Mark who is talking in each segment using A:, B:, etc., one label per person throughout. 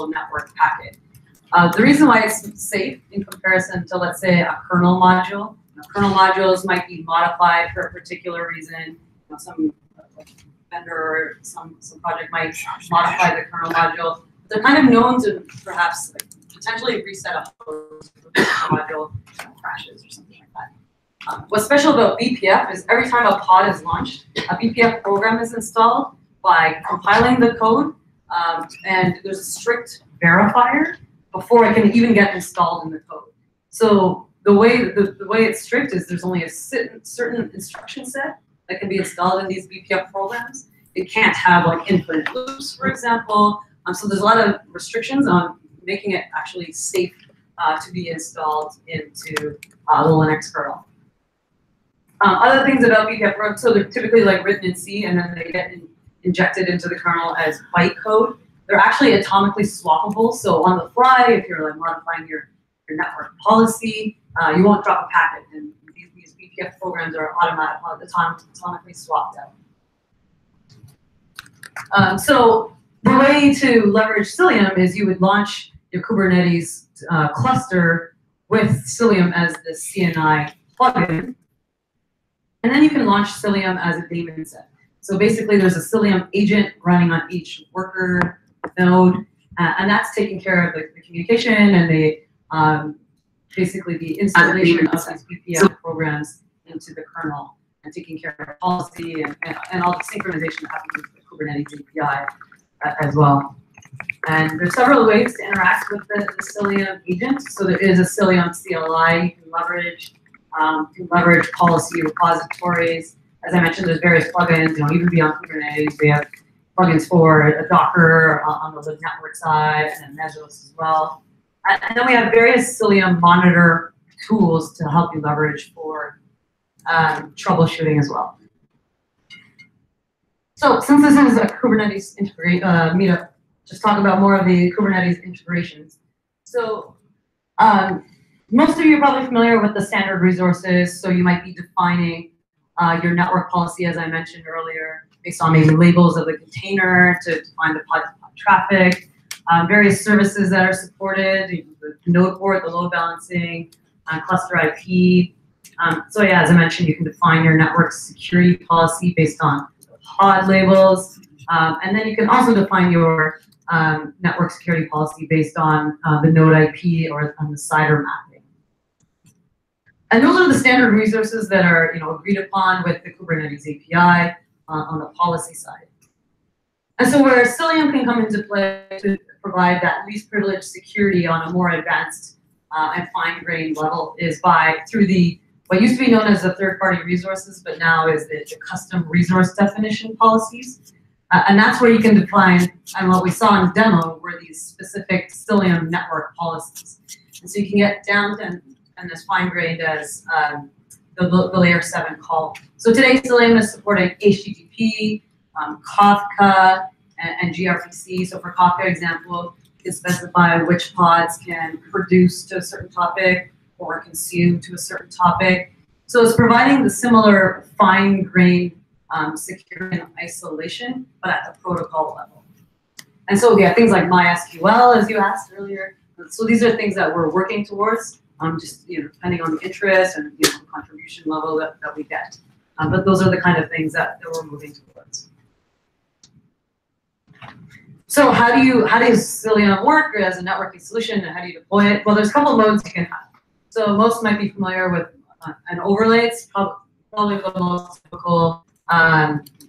A: network packet. The reason why it's safe in comparison to, let's say, a kernel module. Kernel modules might be modified for a particular reason. Some vendor or some project might modify the kernel module. They're kind of known to perhaps potentially reset a host if the module crashes or something like that. What's special about BPF is every time a pod is launched, a BPF program is installed by compiling the code, and there's a strict verifier before it can even get installed in the code. So the way it's strict is there's only a certain instruction set that can be installed in these BPF programs. It can't have like infinite loops, for example. So there's a lot of restrictions on making it actually safe to be installed into the Linux kernel. Other things about BPF programs, so they're typically like written in C and then they get injected into the kernel as bytecode. They're actually atomically swappable. So on the fly, if you're like modifying your network policy, you won't drop a packet, and these BPF programs are atomically swapped out. So the way to leverage Cilium is you would launch your Kubernetes cluster with Cilium as the CNI plugin, and then you can launch Cilium as a daemon set. So basically, there's a Cilium agent running on each worker node, and that's taking care of the communication and the basically the installation of these BPF programs into the kernel and taking care of policy and all the synchronization that happens with the Kubernetes API as well. And there's several ways to interact with the Cilium agent. So there is a Cilium CLI you can leverage policy repositories. As I mentioned, there's various plugins, even beyond Kubernetes. We have plugins for Docker on the network side and Mesos as well. And then we have various Cilium monitor tools to help you leverage for troubleshooting as well. So since this is a Kubernetes meetup, just talk about more of the Kubernetes integrations. So most of you are probably familiar with the standard resources. So you might be defining your network policy, as I mentioned earlier, based on maybe labels of the container to define the pod traffic. Various services that are supported, the node port, the load balancing, cluster IP. So yeah, as I mentioned, you can define your network security policy based on the pod labels. And then you can also define your network security policy based on the node IP or on the CIDR mapping. And those are the standard resources that are agreed upon with the Kubernetes API on the policy side. And so where Cilium can come into play to provide that least privileged security on a more advanced and fine-grained level is through what used to be known as the third-party resources, but now is the custom resource definition policies. And that's where you can define, and what we saw in the demo, were these specific Cilium network policies. And so you can get down to and as fine-grained as the layer 7 call. So today Cilium is supporting HTTP, Kafka, and gRPC. So for Kafka example, you can specify which pods can produce to a certain topic or consume to a certain topic. So it's providing the similar fine-grained security and isolation, but at the protocol level. And so yeah, things like MySQL, as you asked earlier. So these are things that we're working towards, just depending on the interest and the contribution level that we get. But those are the kind of things that we're moving towards. So how does Cilium work as a networking solution, and how do you deploy it? Well, there's a couple of modes you can have. So most might be familiar with an overlay. It's probably the most typical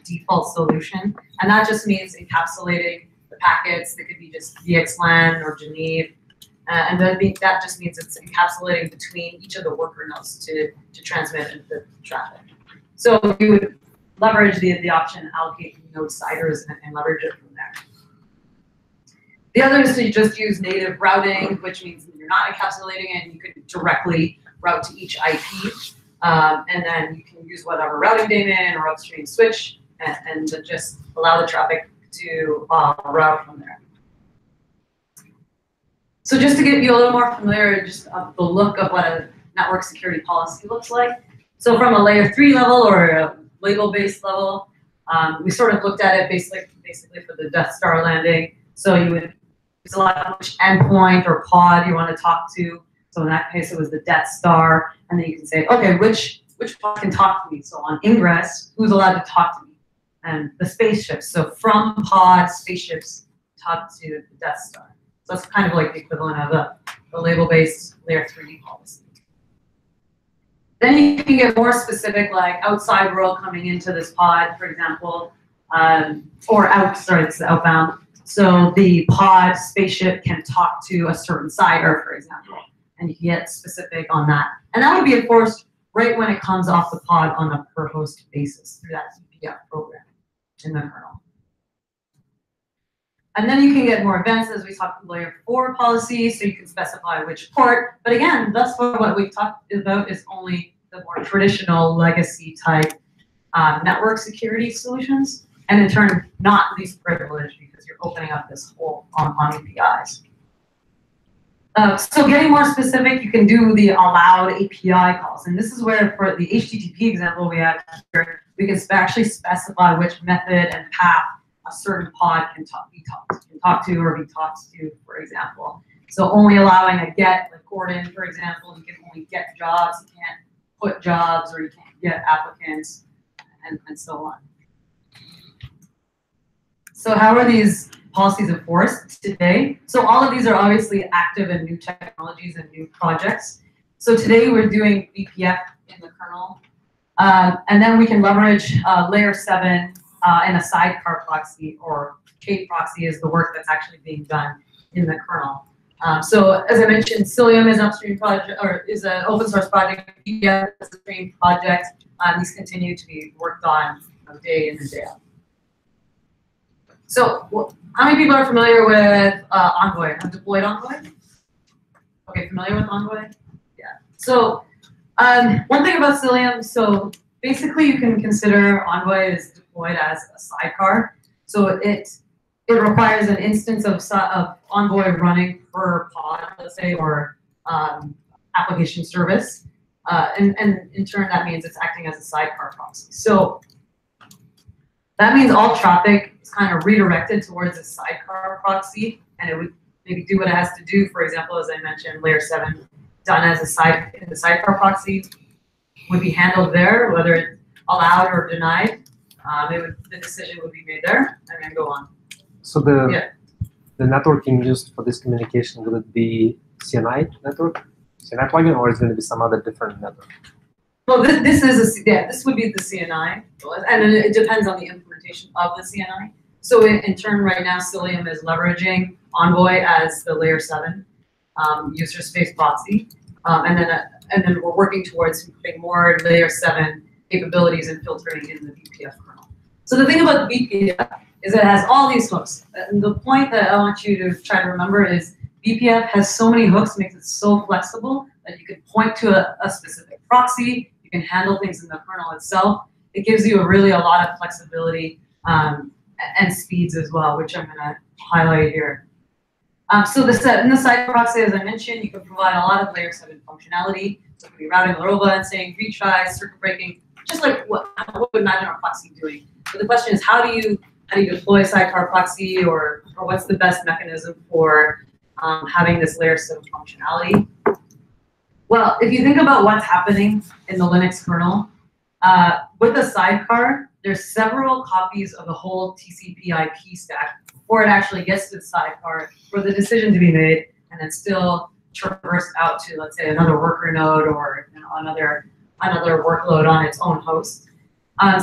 A: default solution, and that just means encapsulating the packets. That could be just VXLAN or Geneve, and that just means it's encapsulating between each of the worker nodes to transmit the traffic. So you would leverage the option allocate node CIDRs and leverage it from there. The other is to just use native routing, which means you're not encapsulating it, and you can directly route to each IP. And then you can use whatever routing daemon or upstream switch and just allow the traffic to route from there. So just to get you a little more familiar, just the look of what a network security policy looks like. So from a layer 3 level or a label-based level, we sort of looked at it basically for the Death Star landing. So you would select which endpoint or pod you want to talk to. So in that case, it was the Death Star, and then you can say, okay, which pod can talk to me? So on ingress, who's allowed to talk to me? And the spaceships. So from pod, spaceships talk to the Death Star. So that's kind of like the equivalent of a label-based layer 3D policy. Then you can get more specific, like outside world coming into this pod, for example, this is outbound. So the pod spaceship can talk to a certain CIDR, for example, and you can get specific on that. And that would be enforced right when it comes off the pod on a per host basis through that CPF program in the kernel. And then you can get more advanced as we talked about layer 4 policy, so you can specify which port. But again, thus far what we've talked about is only the more traditional legacy type network security solutions, and in turn, not least privileged because you're opening up this whole on APIs. So getting more specific, you can do the allowed API calls. And this is where, for the HTTP example we have here, we can actually specify which method and path a certain pod can talk to or be talked to, for example. So only allowing a get, like Gordon, for example, you can only get jobs, you can't put jobs, or you can't get applicants, and so on. So how are these policies enforced today? So all of these are obviously active in new technologies and new projects. So today we're doing BPF in the kernel. And then we can leverage layer 7 and a sidecar proxy, or K proxy is the work that's actually being done in the kernel. So as I mentioned, Cilium is an upstream project, or is an open source project. BPF is a stream project. These continue to be worked on day in and day out. So how many people are familiar with Envoy? Have deployed Envoy? Okay, familiar with Envoy? Yeah. So one thing about Cilium, so basically you can consider Envoy is deployed as a sidecar. So it requires an instance of Envoy running per pod, let's say, or application service. And in turn, that means it's acting as a sidecar proxy. So that means all traffic is kind of redirected towards a sidecar proxy, and it would maybe do what it has to do. For example, as I mentioned, layer 7 done as a sidecar proxy would be handled there, whether it's allowed or denied. The decision would be made there, and then go on.
B: So the networking used for this communication, will it be CNI network, CNI plugin, or is it going to be some other different network?
A: Well, this would be the CNI, and it depends on the implementation of the CNI. So in turn, right now, Cilium is leveraging Envoy as the layer 7 user space proxy, and then we're working towards putting more layer 7 capabilities and filtering in the BPF kernel. So the thing about the BPF is it has all these hooks. And the point that I want you to try to remember is BPF has so many hooks, makes it so flexible that you can point to a specific proxy. You can handle things in the kernel itself. It gives you a lot of flexibility and speeds as well, which I'm going to highlight here. So in the side proxy, as I mentioned, you can provide a lot of layer 7 functionality. So it could be routing, load balancing, retries, circuit breaking, just like what would imagine our proxy doing. But the question is, how do you deploy sidecar proxy, or what's the best mechanism for having this layer 7 functionality? Well, if you think about what's happening in the Linux kernel, with a sidecar, there's several copies of the whole TCP/IP stack before it actually gets to the sidecar for the decision to be made, and then still traverse out to, let's say, another worker node, or another workload on its own host.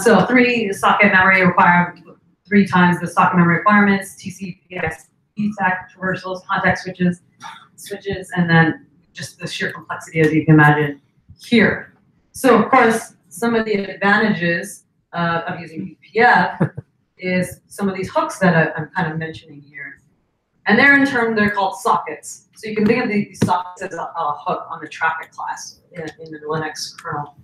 A: So 3 socket memory requirement, 3 times the socket memory requirements, TCP/IP stack traversals, context switches, and then just the sheer complexity, as you can imagine here. So of course, some of the advantages of using BPF is some of these hooks that I'm kind of mentioning here. And in turn, they're called sockets. So you can think of these sockets as a hook on the traffic class in the Linux kernel.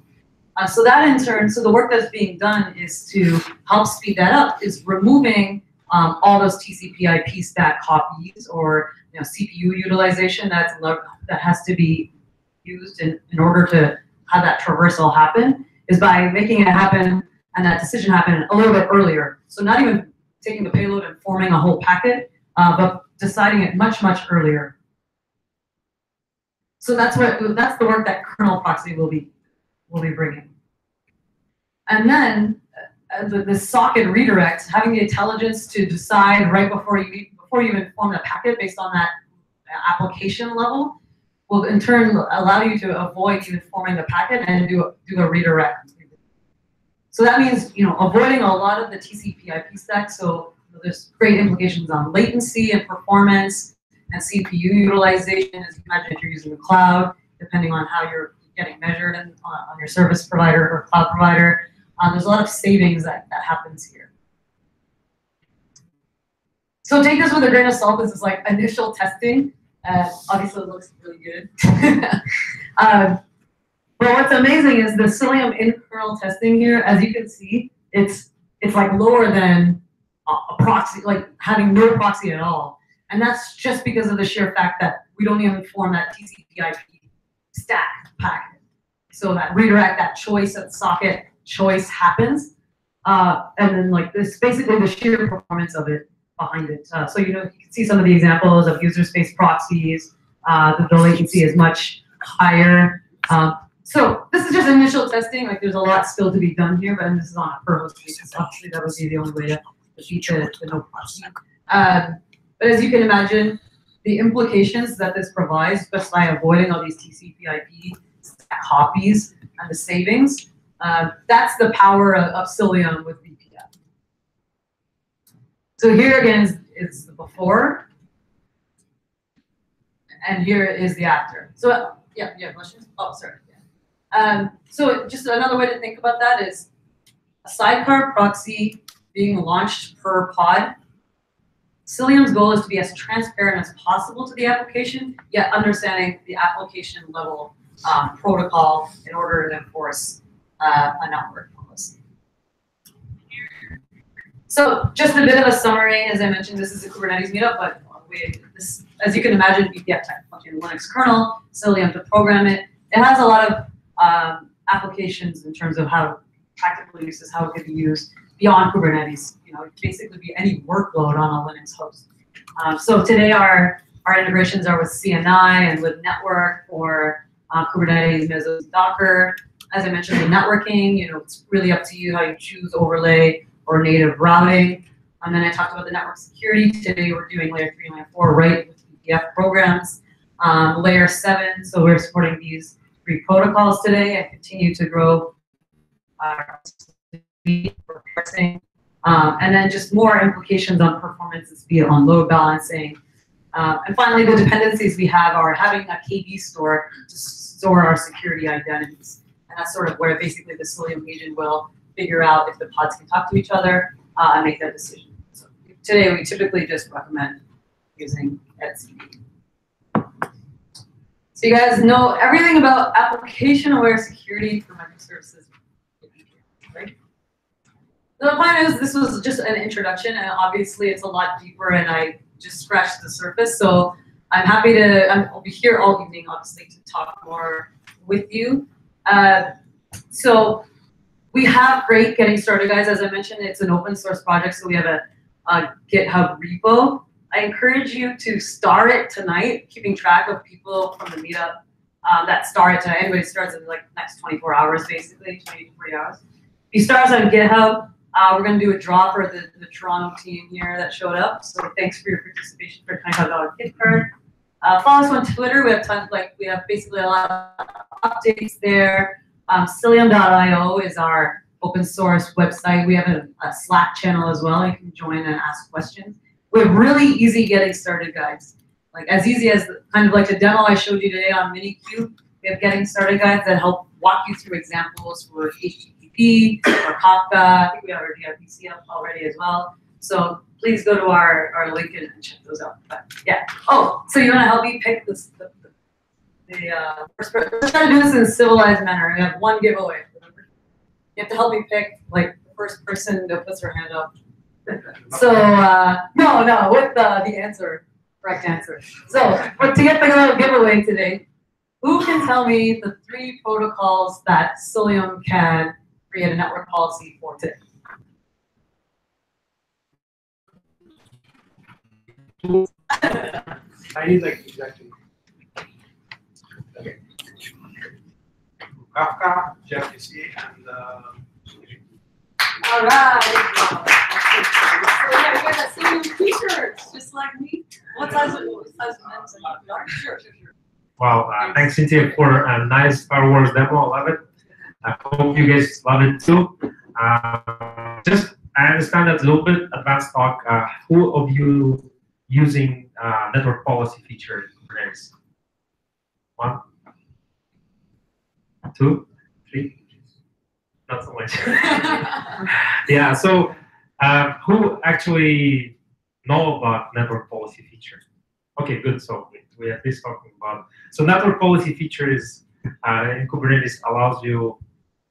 A: So that in turn, so the work that's being done is to help speed that up, is removing all those TCP/IP stack copies, or CPU utilization that has to be used in order to have that traversal happen, is by making it happen and that decision happen a little bit earlier. So not even taking the payload and forming a whole packet, but deciding it much, much earlier. So that's the work that kernel proxy will be bringing. And then the socket redirect, having the intelligence to decide right before you even form a packet based on that application level, will in turn allow you to avoid even forming the packet and do a redirect. So that means avoiding a lot of the TCP/IP stack. So there's great implications on latency and performance and CPU utilization, as you imagine if you're using the cloud, depending on how you're getting measured on your service provider or cloud provider. There's a lot of savings that happens here. So take this with a grain of salt. This is like initial testing. Obviously, it looks really good. But what's amazing is the Cilium in-kernel testing here. As you can see, it's like lower than a proxy, like having no proxy at all. And that's just because of the sheer fact that we don't even form that TCP/IP stack packet. So that redirect, that choice, that socket choice happens. And then like this, basically the sheer performance of it behind it. So you can see some of the examples of user space proxies. The latency is much higher. So this is just initial testing. Like there's a lot still to be done here, but this is on a per host basis. Obviously, that would be the only way to beat the no proxy. But as you can imagine, the implications that this provides, just by avoiding all these TCP/IP copies and the savings, that's the power of Cilium with VPN. So here again is the before, and here is the after. So yeah, questions? Oh, sorry. Yeah. So just another way to think about that is a sidecar proxy being launched per pod. Cilium's goal is to be as transparent as possible to the application, yet understanding the application level protocol in order to enforce a network policy. So just a bit of a summary. As I mentioned, this is a Kubernetes meetup, but as you can imagine, VPF type function Linux kernel, Cilium to program it. It has a lot of applications in terms of how practical uses, how it could be used beyond Kubernetes. It could basically be any workload on a Linux host. So today our integrations are with CNI and with network or Kubernetes, Mesos, Docker. As I mentioned, the networking, it's really up to you how you choose overlay or native routing. And then I talked about the network security. Today we're doing layer 3 and layer 4 right with VPF programs. Layer 7, so we're supporting these 3 protocols today and continue to grow our for parsing. And then just more implications on performance, be it on load balancing. And finally, the dependencies we have are having a KB store to store our security identities. And that's sort of where basically the Cilium agent will figure out if the pods can talk to each other and make that decision. So today, we typically just recommend using etcd. So you guys know everything about application-aware security for microservices, right? So the point is, this was just an introduction, and obviously it's a lot deeper, and I just scratched the surface. So I'm happy to, I'll be here all evening, obviously, to talk more with you. So we have great getting started, guys. As I mentioned, it's an open source project, so we have a GitHub repo. I encourage you to start it tonight, keeping track of people from the meetup that start it tonight. Anybody starts in like next 24 hours, basically, 20 to 40 hours. If you start us on GitHub, we're going to do a draw for the Toronto team here that showed up. So thanks for your participation for a $25 gift card. Follow us on Twitter. We have tons, we have basically a lot of updates there. Cilium.io is our open source website. We have a Slack channel as well. You can join and ask questions. We have really easy getting started guides. Like as easy as kind of like the demo I showed you today on Minikube. We have getting started guides that help walk you through examples for HTTP or Kafka. I think we already have VPC up already as well. So please go to our link and check those out. But yeah. Oh, so you want to help me pick this? We're trying to do this in a civilized manner. We have one giveaway. You have to help me pick like the first person that puts their hand up. So no, with the answer, correct answer. So, but to get the little giveaway today, who can tell me the 3 protocols that Cilium can create a network policy for today?
B: tools. I need like exactly. Okay. Kafka, JFTC, and
A: All right. So yeah, you guys have same t-shirts, just like me. What size of men's? Sure.
B: Well, thanks Cynthia for a nice Star Wars demo. I love it. I hope you guys love it too. I understand that's a little bit advanced talk. Who of you using network policy feature in Kubernetes? 1, 2, 3. Not so much. Yeah. So, who actually know about network policy feature? Okay, good. So we at least talking about. So network policy feature is in Kubernetes allows you,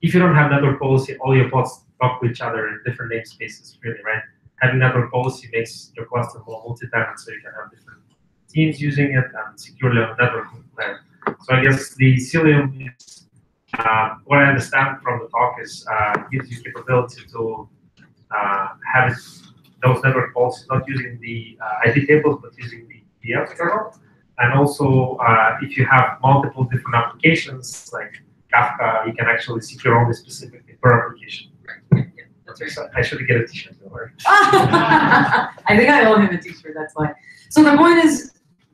B: if you don't have network policy, all your pods talk to each other in different namespaces, really, right? Having network policy makes your cluster more multi-tenant, so you can have different teams using it and securely on the networking layer. So I guess the Cilium is, what I understand from the talk is gives you capability to have it, those network policies not using the IP tables, but using the VM kernel. And also, if you have multiple different applications, like Kafka, you can actually secure only specifically per application. Right. Yeah, that's right. So I should get a t-shirt, don't worry.
A: I think I owe him a t-shirt, that's why. So the point is,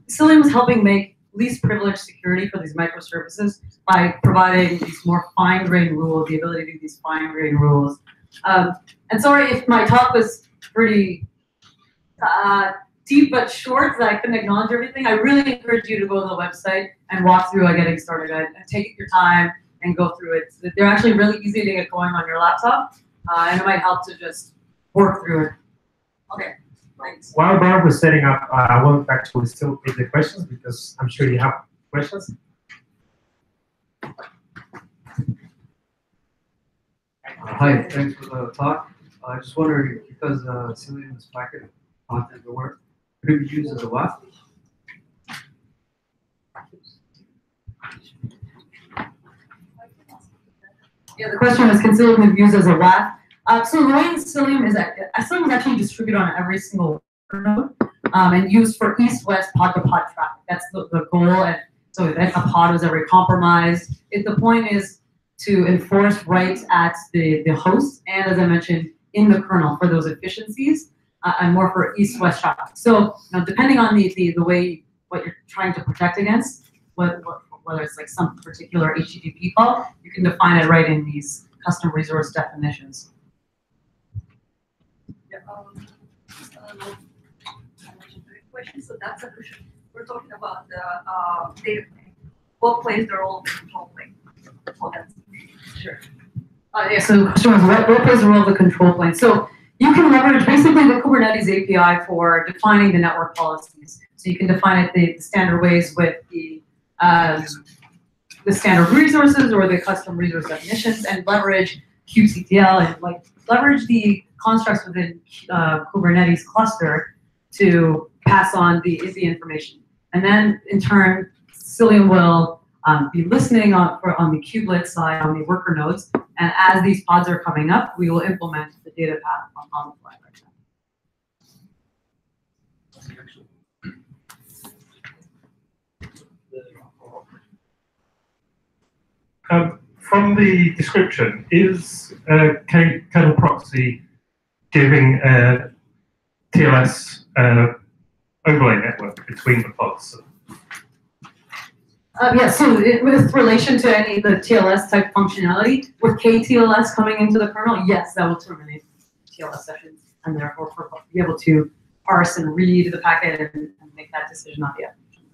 A: Cilium is helping make least privileged security for these microservices by providing these more fine-grained rules, the ability to do these fine-grained rules. And sorry if my talk was pretty deep but short, that I couldn't acknowledge everything. I really encourage you to go to the website and walk through Getting Started Guide and take your time and go through it. They're actually really easy to get going on your laptop, and it might help to just work through it. Okay, thanks.
B: While Barb was setting up, I won't actually still take the questions because I'm sure you have questions.
C: Hi, thanks for the talk. I just wondering, because Cilium is packet content to work, could it be used as a WAF?
A: Yeah, the question was, can Cilium be used as a WAF? So the way Cilium is actually distributed on every single node and used for east-west pod-to-pod traffic. That's the goal. And so if a pod was ever compromised, the point is to enforce rights at the host and, as I mentioned, in the kernel for those efficiencies and more for east-west traffic. So depending on the way what you're trying to protect against, whether it's like some particular HTTP call, you can define it right in these custom resource definitions.
D: Yeah, question. So that's a question. We're talking about the data plane. What plays the role of the control plane? Oh, that's sure.
A: Yeah, so the question was, what plays the role of the control plane? So you can leverage basically the Kubernetes API for defining the network policies. So you can define it the standard ways with the standard resources or the custom resource definitions, and leverage kubectl and leverage the constructs within Kubernetes cluster to pass on the information. And then in turn, Cilium will be listening on the kubelet side on the worker nodes, and as these pods are coming up, we will implement the data path on the fly right now.
E: From the description, is kernel proxy giving a TLS overlay network between the pods?
A: Yeah, so with relation to any of the TLS type functionality, with KTLS coming into the kernel, yes, that will terminate TLS sessions, and therefore be able to parse and read the packet and make that decision on the application.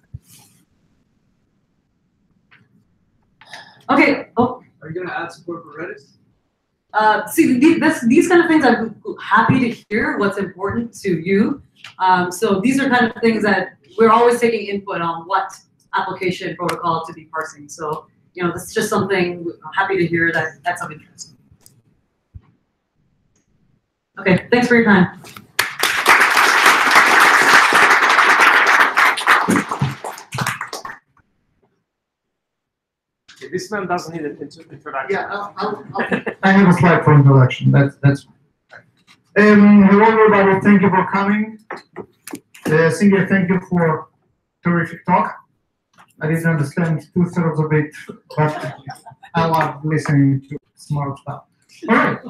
A: Okay. Oh.
C: Are you going to add support for Redis?
A: See, these kind of things, I'm happy to hear what's important to you. So these are kind of things that we're always taking input on what application protocol to be parsing. So, this is just something I'm happy to hear that's of interest. Okay, thanks for your time.
B: This man doesn't need an introduction.
F: Yeah, I have a slide for introduction. That's hello everybody, thank you for coming. Singer, thank you for terrific talk. I didn't understand two-thirds of it, but I love listening to smart stuff. All right,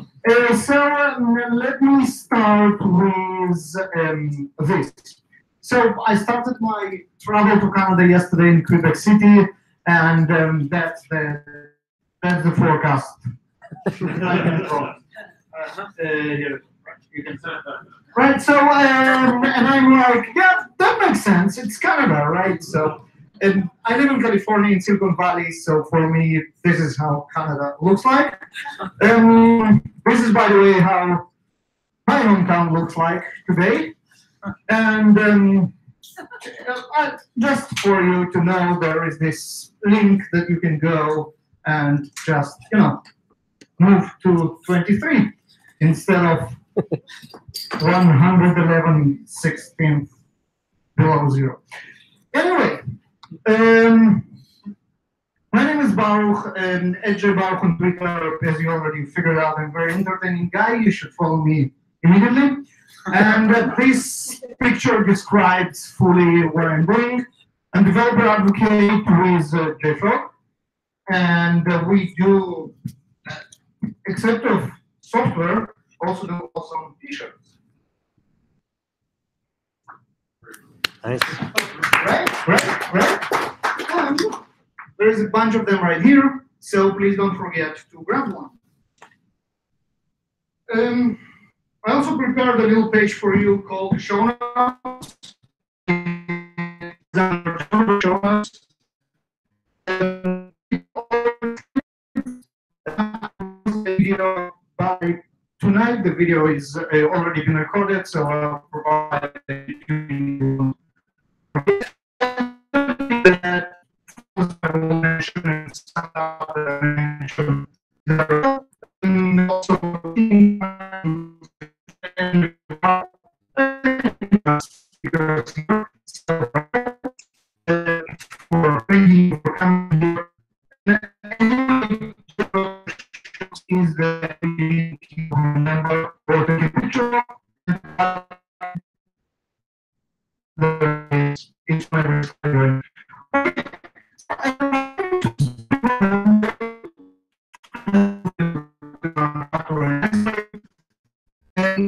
F: let me start with this. So I started my travel to Canada yesterday in Quebec City, and that's the forecast. You can right, so and I'm like, yeah, that makes sense. It's Canada, right? So, and I live in California in Silicon Valley, so for me, this is how Canada looks like. This is, by the way, how my hometown looks like today. And just for you to know, there is this link that you can go and just, move to 23 instead of 111/16 below zero. Anyway, my name is Baruch, and AJ Baruch on Twitter, as you already figured out, I'm a very entertaining guy. You should follow me immediately. And this picture describes fully what I'm doing. I'm developer advocate with JFrog, and we do, except of software, also do awesome t-shirts.
G: Nice.
F: Right. There's a bunch of them right here, so please don't forget to grab one. I also prepared a little page for you called Show Notes. Video by tonight. The video is already been recorded, so I'll provide that. I will mention some other mention there. And also for bringing for coming here. Is the remember or the picture it's my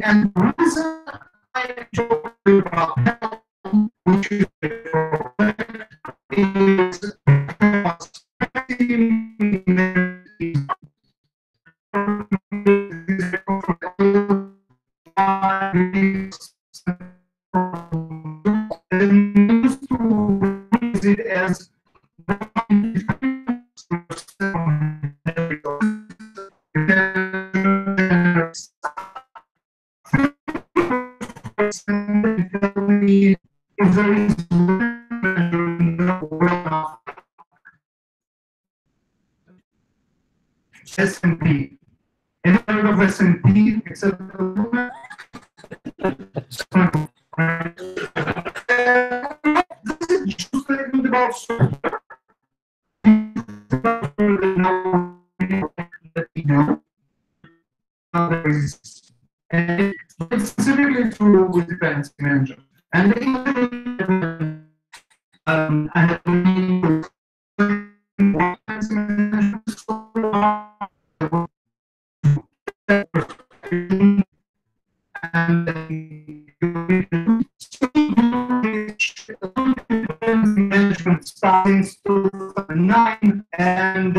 F: and the reason I enjoy about which is it as S&P. Any kind of S&P except just statement about software. And specifically to dependency management. And I have management starting 2009 and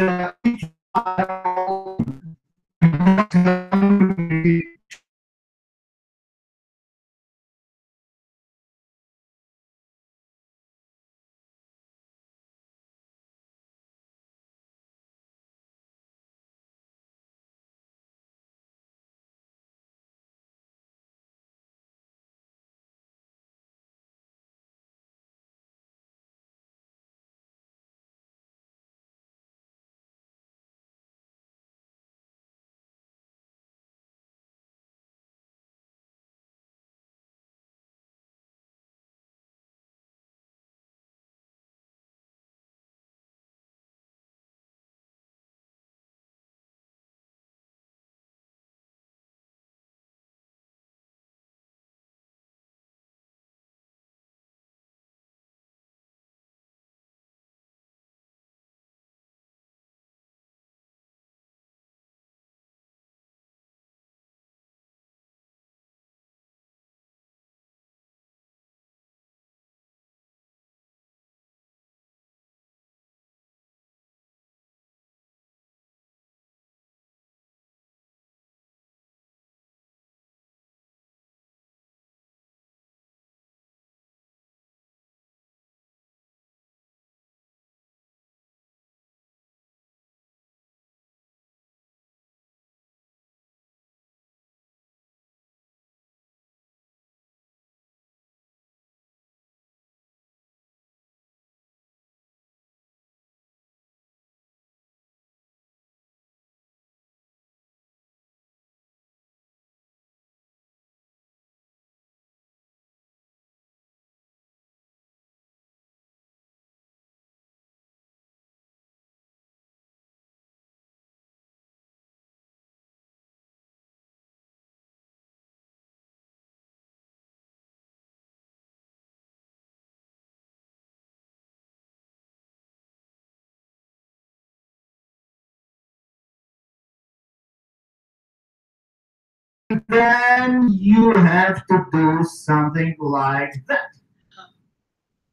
F: then you have to do something like that.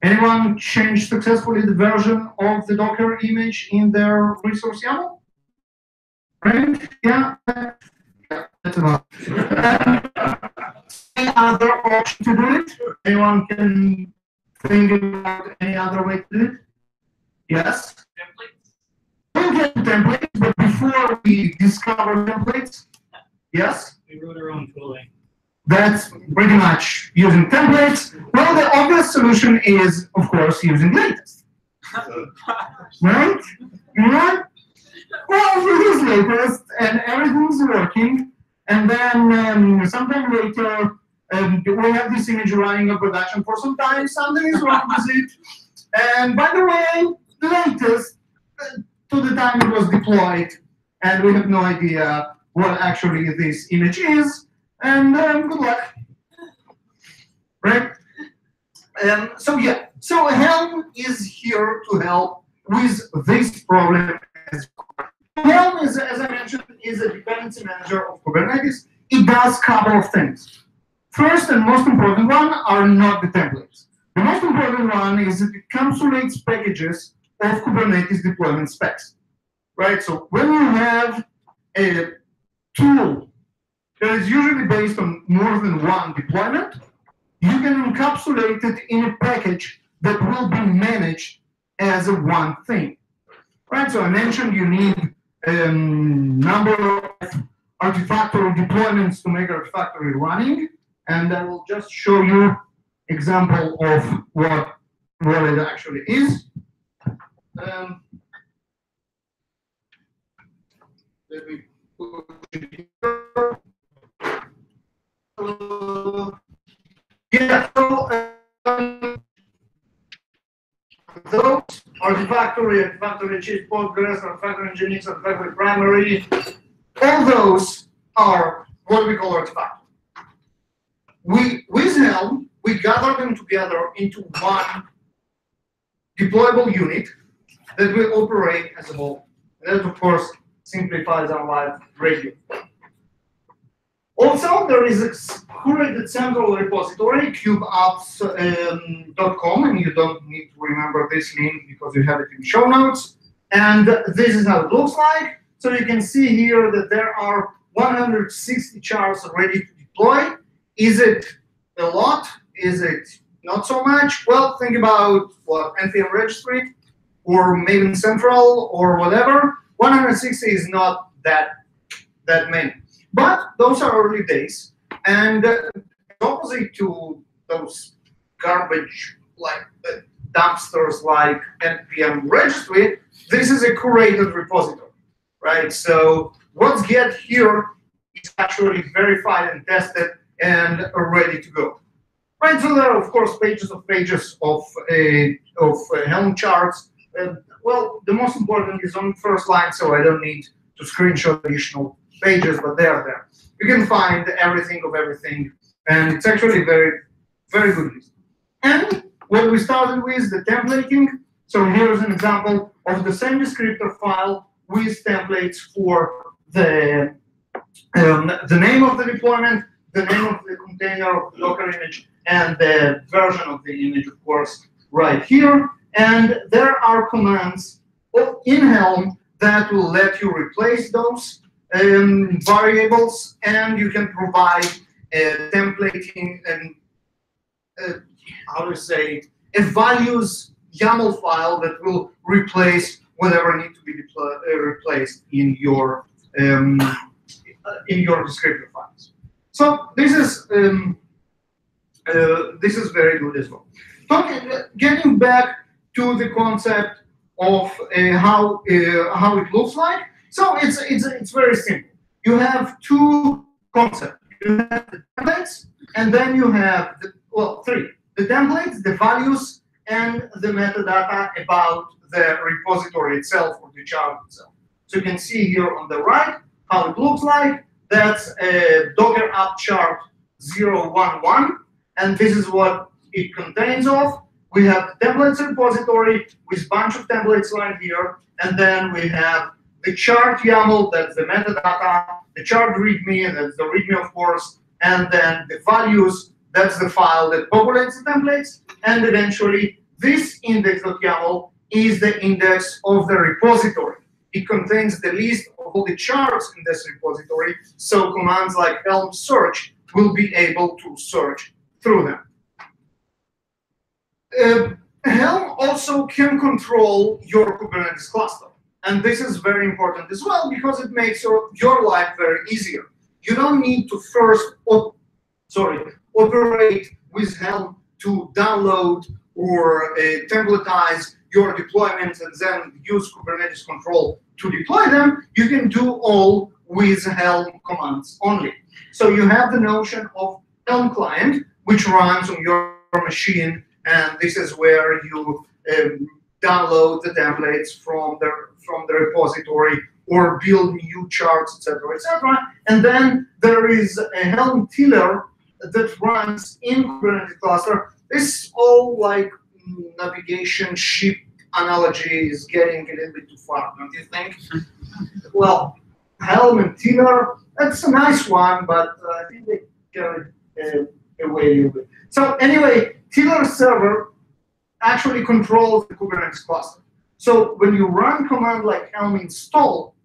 F: Anyone change successfully the version of the Docker image in their resource YAML? Right? Yeah. Yeah, that's enough. Any other option to do it? Anyone can think about any other way to do it? Yes? We'll get templates, but before we discover templates, yes?
H: We wrote our own tooling.
F: That's pretty much using templates. Well, the obvious solution is, of course, using latest. Right? Right? Well, we use latest and everything's working. And then sometime later, we have this image running in production for some time. Something is wrong with it. And by the way, latest to the time it was deployed, and we have no idea what actually this image is. And good luck. Right? So yeah, so Helm is here to help with this problem. Helm is, as I mentioned, is a dependency manager of Kubernetes. It does a couple of things. First and most important one are not the templates. The most important one is that it encapsulates packages of Kubernetes deployment specs. Right? So when you have a tool that is usually based on more than one deployment, you can encapsulate it in a package that will be managed as a one thing. Right? So I mentioned you need a number of Artifactory deployments to make Artifactory running, and I will just show you example of what it actually is. Let me put it here. Yeah, so those Artifactory Cheat, Postgres, Artifactory Nginx, Artifactory Primary, all those are what we call Artifactory. With Helm, we gather them together into one deployable unit that will operate as a whole. And that, of course, simplifies our life greatly. Also, there is a curated central repository, kubeapps.com, and you don't need to remember this link because you have it in show notes. And this is how it looks like. So you can see here that there are 160 charts ready to deploy. Is it a lot? Is it not so much? Well, think about what NPM registry or Maven Central or whatever. 160 is not that many. But those are early days, and opposite to those garbage like dumpsters like NPM registry, this is a curated repository, right? So what's get here is actually verified and tested and ready to go, right? So there are of course pages of Helm charts. Well, the most important is on the first line, so I don't need to screenshot additional pages, but they are there. You can find everything of everything, and it's actually very, very good list. And what we started with, the templating. So here's an example of the same descriptor file with templates for the name of the deployment, the name of the container of the Docker image, and the version of the image, of course, right here. And there are commands in Helm that will let you replace those variables, and you can provide templating and how to say a values YAML file that will replace whatever needs to be replaced in your descriptor files. So this is very good as well. Getting back to the concept of how it looks like. So it's very simple. You have two concepts. You have the templates, and then you have three: the templates, the values, and the metadata about the repository itself or the chart itself. So you can see here on the right how it looks like. That's a Docker app chart 011, and this is what it contains of. We have the templates repository with a bunch of templates right here, and then we have the chart YAML, that's the metadata, the chart README, that's the README, of course, and then the values, that's the file that populates the templates, and eventually this index.yaml is the index of the repository. It contains the list of all the charts in this repository, so commands like Helm search will be able to search through them. Helm also can control your Kubernetes cluster. And this is very important as well because it makes your life very easier. You don't need to first operate with Helm to download or templatize your deployments and then use Kubernetes control to deploy them. You can do all with Helm commands only. So you have the notion of Helm client, which runs on your machine, and this is where you download the templates from the repository or build new charts, etc., etc. And then there is a Helm tiller that runs in Kubernetes cluster. This all like navigation ship analogy is getting a little bit too far, don't you think? Well, Helm and tiller, that's a nice one, but I think they carry away a little bit. So anyway, tiller server actually controls the Kubernetes cluster. So when you run command like Helm install,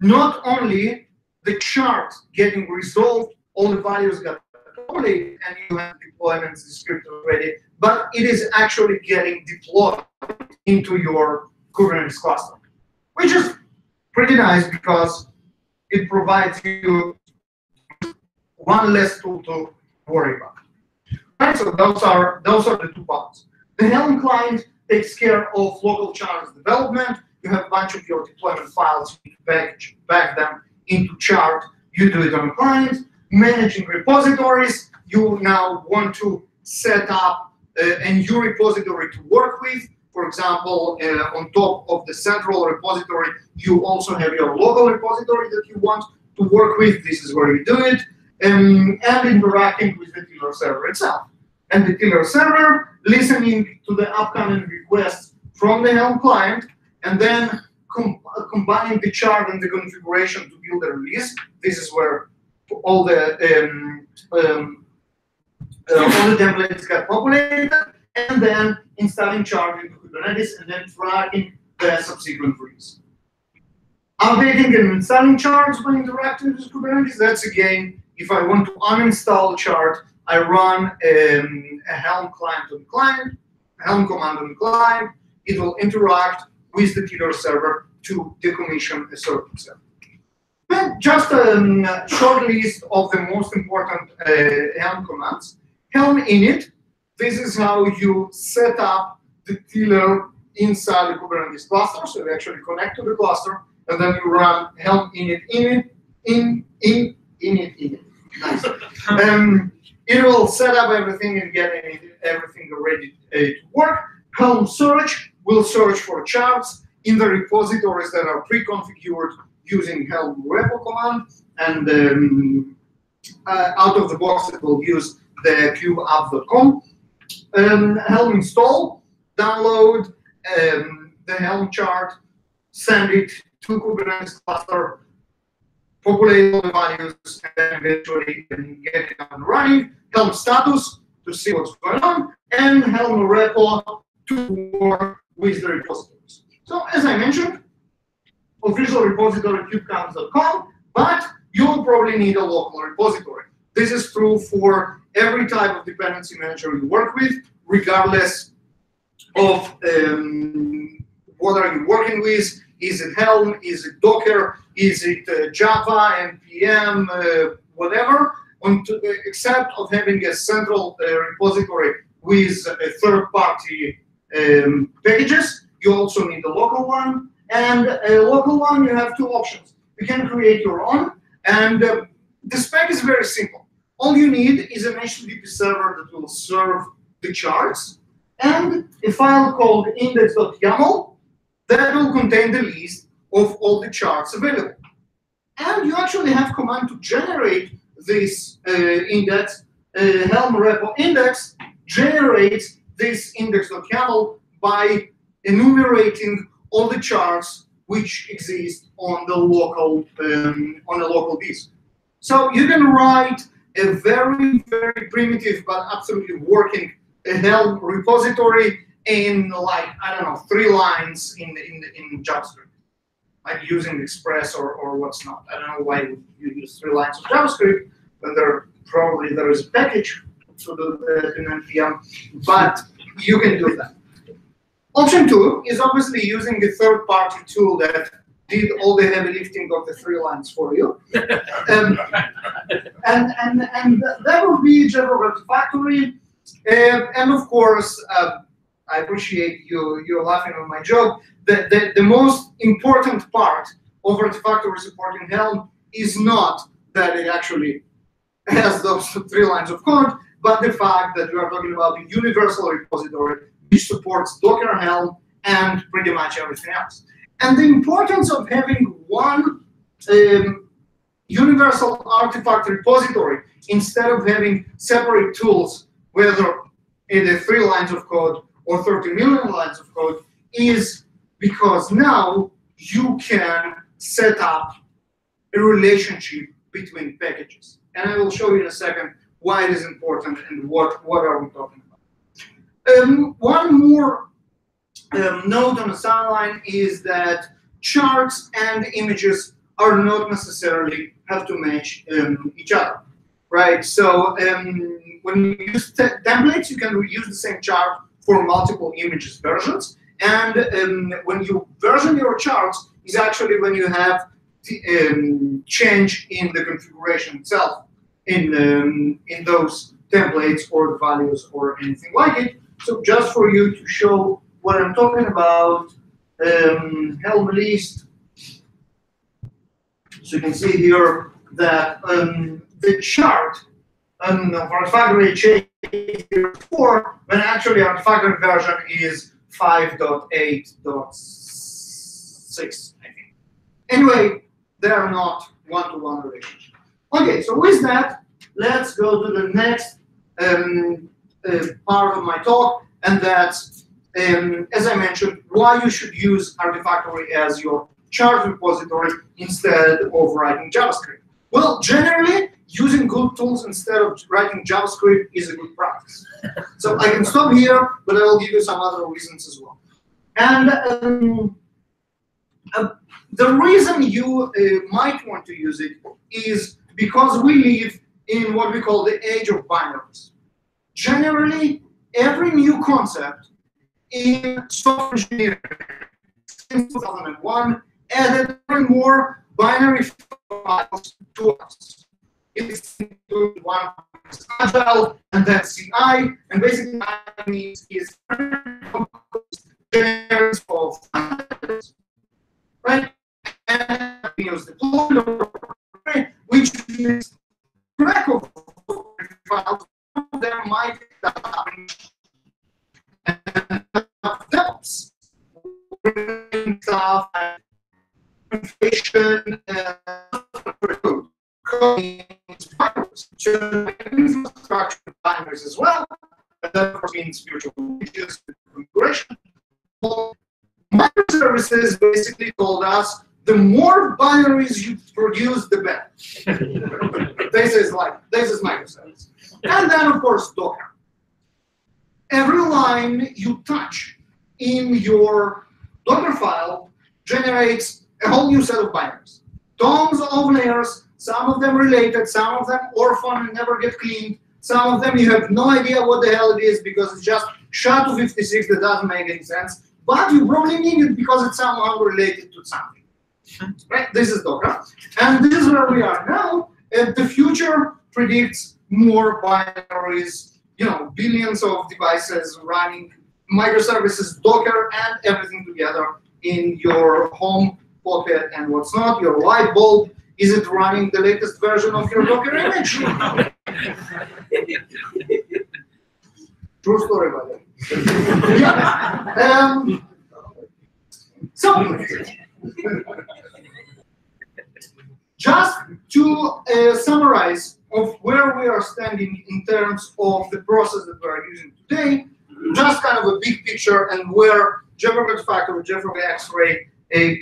F: not only the chart getting resolved, all the values got populated, and you have deployments descriptor ready, but it is actually getting deployed into your Kubernetes cluster, which is pretty nice because it provides you one less tool to worry about. Right, so those are the two parts. The Helm client takes care of local charts development. You have a bunch of your deployment files, you back them into chart. You do it on a client. Managing repositories, you now want to set up a new repository to work with. For example, on top of the central repository, you also have your local repository that you want to work with. This is where you do it. And interacting with the tiller server itself. And the tiller server listening to the upcoming requests from the Helm client, and then combining the chart and the configuration to build a release. This is where all the templates get populated, and then installing chart into Kubernetes, and then tracking the subsequent release. Updating and installing charts when interacting with Kubernetes, that's again, if I want to uninstall a chart, I run a Helm client on client, Helm command on client. It will interact with the tiller server to decommission a certain server. Then just a short list of the most important Helm commands. Helm init. This is how you set up the tiller inside the Kubernetes cluster. So you actually connect to the cluster, and then you run Helm init. Nice. It will set up everything and get everything ready to work. Helm search will search for charts in the repositories that are pre-configured using Helm repo command, and out of the box it will use the kubeapp.com. Helm install, download the Helm chart, send it to Kubernetes cluster, populate all the values, and then eventually get it up and running. Helm status to see what's going on, and Helm repo to work with the repositories. So as I mentioned, official repository kubecamps.com, but you'll probably need a local repository. This is true for every type of dependency manager you work with, regardless of what are you working with. Is it Helm? Is it Docker? Is it Java, NPM, whatever? Except of having a central repository with a third-party packages, you also need a local one. And a local one, you have two options. You can create your own, and the spec is very simple. All you need is an HTTP server that will serve the charts, and a file called index.yaml that will contain the list of all the charts available. And you actually have command to generate this index. Helm repo index generates this index.yaml by enumerating all the charts
H: which exist on the local disk. So you can write a very, very primitive but absolutely working Helm repository in like, I don't know, 3 lines in JavaScript, like using Express or what's not. I don't know why you use 3 lines of JavaScript when there is a package to do that in npm, but you can do that. Option 2 is obviously using the third-party tool that did all the heavy lifting of the 3 lines for you. And that would be Java Factory. And of course, I appreciate you're laughing on my joke. The most important part of Artifactory supporting Helm is not that it actually has those 3 lines of code, but the fact that we are talking about a universal repository which supports Docker, Helm, and pretty much everything else. And the importance of having one universal artifact repository instead of having separate tools, whether in 3 lines of code or 30 million lines of code, is because now you can set up a relationship between packages. And I will show you in a second why it is important and what are we talking about. One more note on the sideline is that charts and images are not necessarily have to match each other, right? So when you use templates, you can reuse the same chart for multiple images versions. And when you version your charts is actually when you have change in the configuration itself in those templates or the values or anything like it. So just for you to show what I'm talking about, Helm list. So you can see here that the chart of Artifactory changed 4, when actually Artifactory version is 5.8.6, I think. Anyway, they are not one-to-one relationship. Okay, so with that, let's go to the next part of my talk, and that's, as I mentioned, why you should use Artifactory as your chart repository instead of writing JavaScript. Well, generally, using good tools instead of writing JavaScript is a good practice. So I can stop here, but I will give you some other reasons as well. And the reason you might want to use it is because we live in what we call the age of binaries. Generally, every new concept in software engineering since 2001 added more binary files to us. It's one is Agile, and then CI, and basically what that means is generations of files, right? And we use deployment, which is track of files. There might DevOps, stuff, information, coding, infrastructure binaries as well, and that of course means virtual images, configuration. Microservices basically told us the more binaries you produce, the better. This is microservice. And then of course Docker. Every line you touch in your Docker file generates a whole new set of binaries. Tons of layers, some of them related, some of them orphan and never get cleaned, some of them you have no idea what the hell it is because it's just SHA-256 that doesn't make any sense, but you probably need it because it's somehow related to something. Right? This is Docker. And this is where we are now. And the future predicts more binaries, billions of devices running microservices, Docker, and everything together in your home pocket and what's not. Your light bulb, is it running the latest version of your Docker image? True story, by the way. Yeah. So, just to summarize of where we are standing in terms of the process that we are using today, just kind of a big picture and where Java Factory, Java X-Ray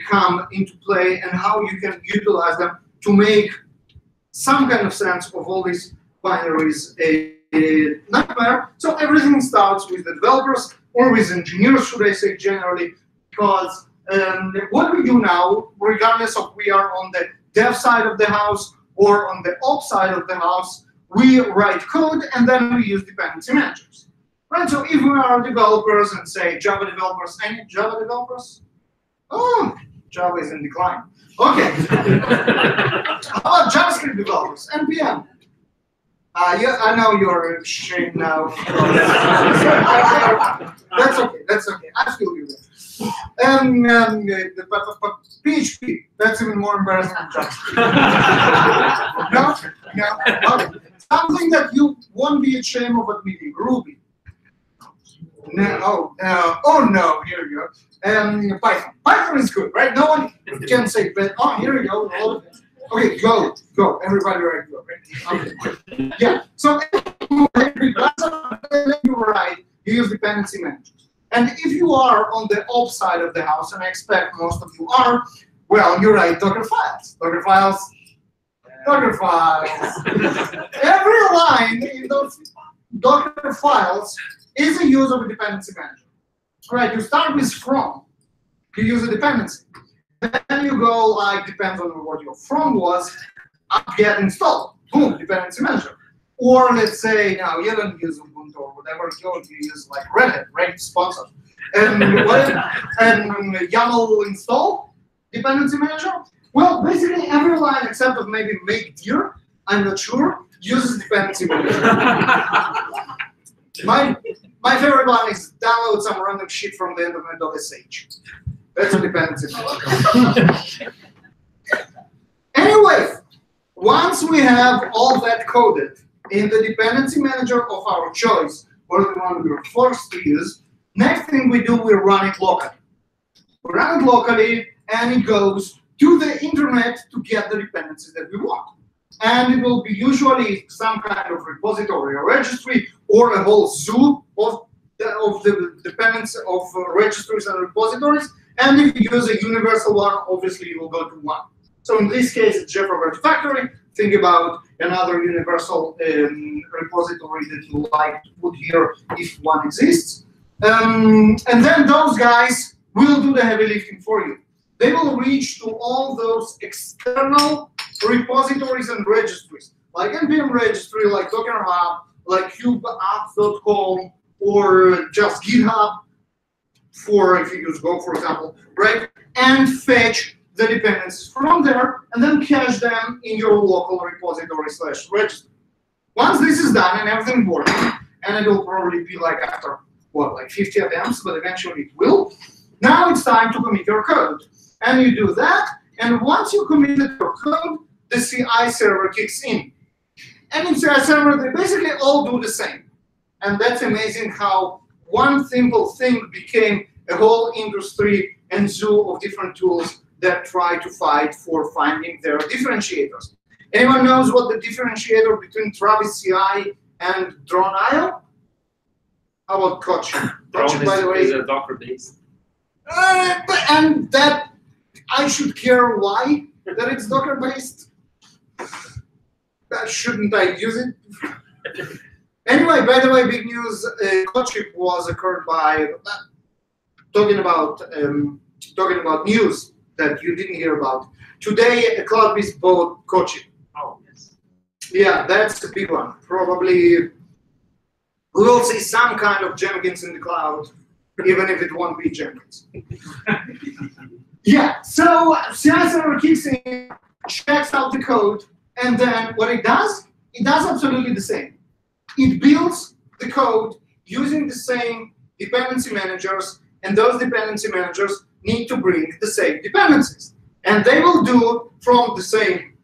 H: come into play and how you can utilize them to make some kind of sense of all these binaries a nightmare. So everything starts with the developers or with engineers, should I say generally, because what we do now, regardless of we are on the dev side of the house or on the ops side of the house, we write code and then we use dependency managers. Right? So if we are developers and say Java developers, any Java developers? Oh, Java is in decline. Okay. How about JavaScript developers? NPM. Yeah, I know you're ashamed now. That's okay. That's okay. I feel you there. PHP. That's even more embarrassing than JavaScript. No, no. Okay. Something that you won't be ashamed of admitting. Ruby. No. Oh no. Here you go. Python. Python is good, right? No one can say, but oh, here you go. Okay, go. Everybody write go, right? Okay. Yeah. So you write, you use dependency managers. And if you are on the ops side of the house, and I expect most of you are, well, you write Docker files. Docker files. Every line in those Docker files is a use of a dependency manager. All right, you start with from. You use a dependency. Then you go like, depends on what your from was, apt-get install. Boom, dependency manager. Or let's say, now you don't use Ubuntu or whatever, you use like Red Hat, right? Sponsor. And YAML install, dependency manager. Well, basically every line except of maybe make dir, I'm not sure, uses dependency manager. My favorite line is download some random shit from the internet.sh. That's a dependency manager. Anyway, once we have all that coded in the dependency manager of our choice, or the one we were forced to use, next thing we do, we run it locally. We run it locally, and it goes to the internet to get the dependencies that we want. And it will be usually some kind of repository or registry, or a whole zoo of the dependence of registries and repositories. And if you use a universal one, obviously you will go to one. So in this case, it's Jeffrey Factory. Think about another universal repository that you like to put here if one exists. And then those guys will do the heavy lifting for you. They will reach to all those external repositories and registries, like NPM registry, like Docker Hub, like kubeapps.com, or just GitHub, for if you use Go, for example, right? And fetch the dependencies from there, and then cache them in your local repository / registry. Once this is done and everything works, and it will probably be like after, what, like 50 attempts, but eventually it will, now it's time to commit your code. And you do that, and once you committed your code, the CI server kicks in. And in CI server, they basically all do the same. And that's amazing how one simple thing became a whole industry and zoo of different tools that try to fight for finding their differentiators. Anyone knows what the differentiator between Travis CI and Drone.io? How about Kochip? Kochip, by the way,
I: is a Docker based.
H: And that I should care why that it's Docker based. Shouldn't I use it? Anyway, by the way, big news. Kochip was occurred by talking about news that you didn't hear about. Today, CloudBeast bought Kochip.
I: Oh, yes.
H: Yeah, that's the big one. Probably we will see some kind of Jenkins in the cloud, even if it won't be Jenkins. Yeah, so CI server kicks in, checks out the code, and then what it does absolutely the same. It builds the code using the same dependency managers, and those dependency managers need to bring the same dependencies. And they will do from the same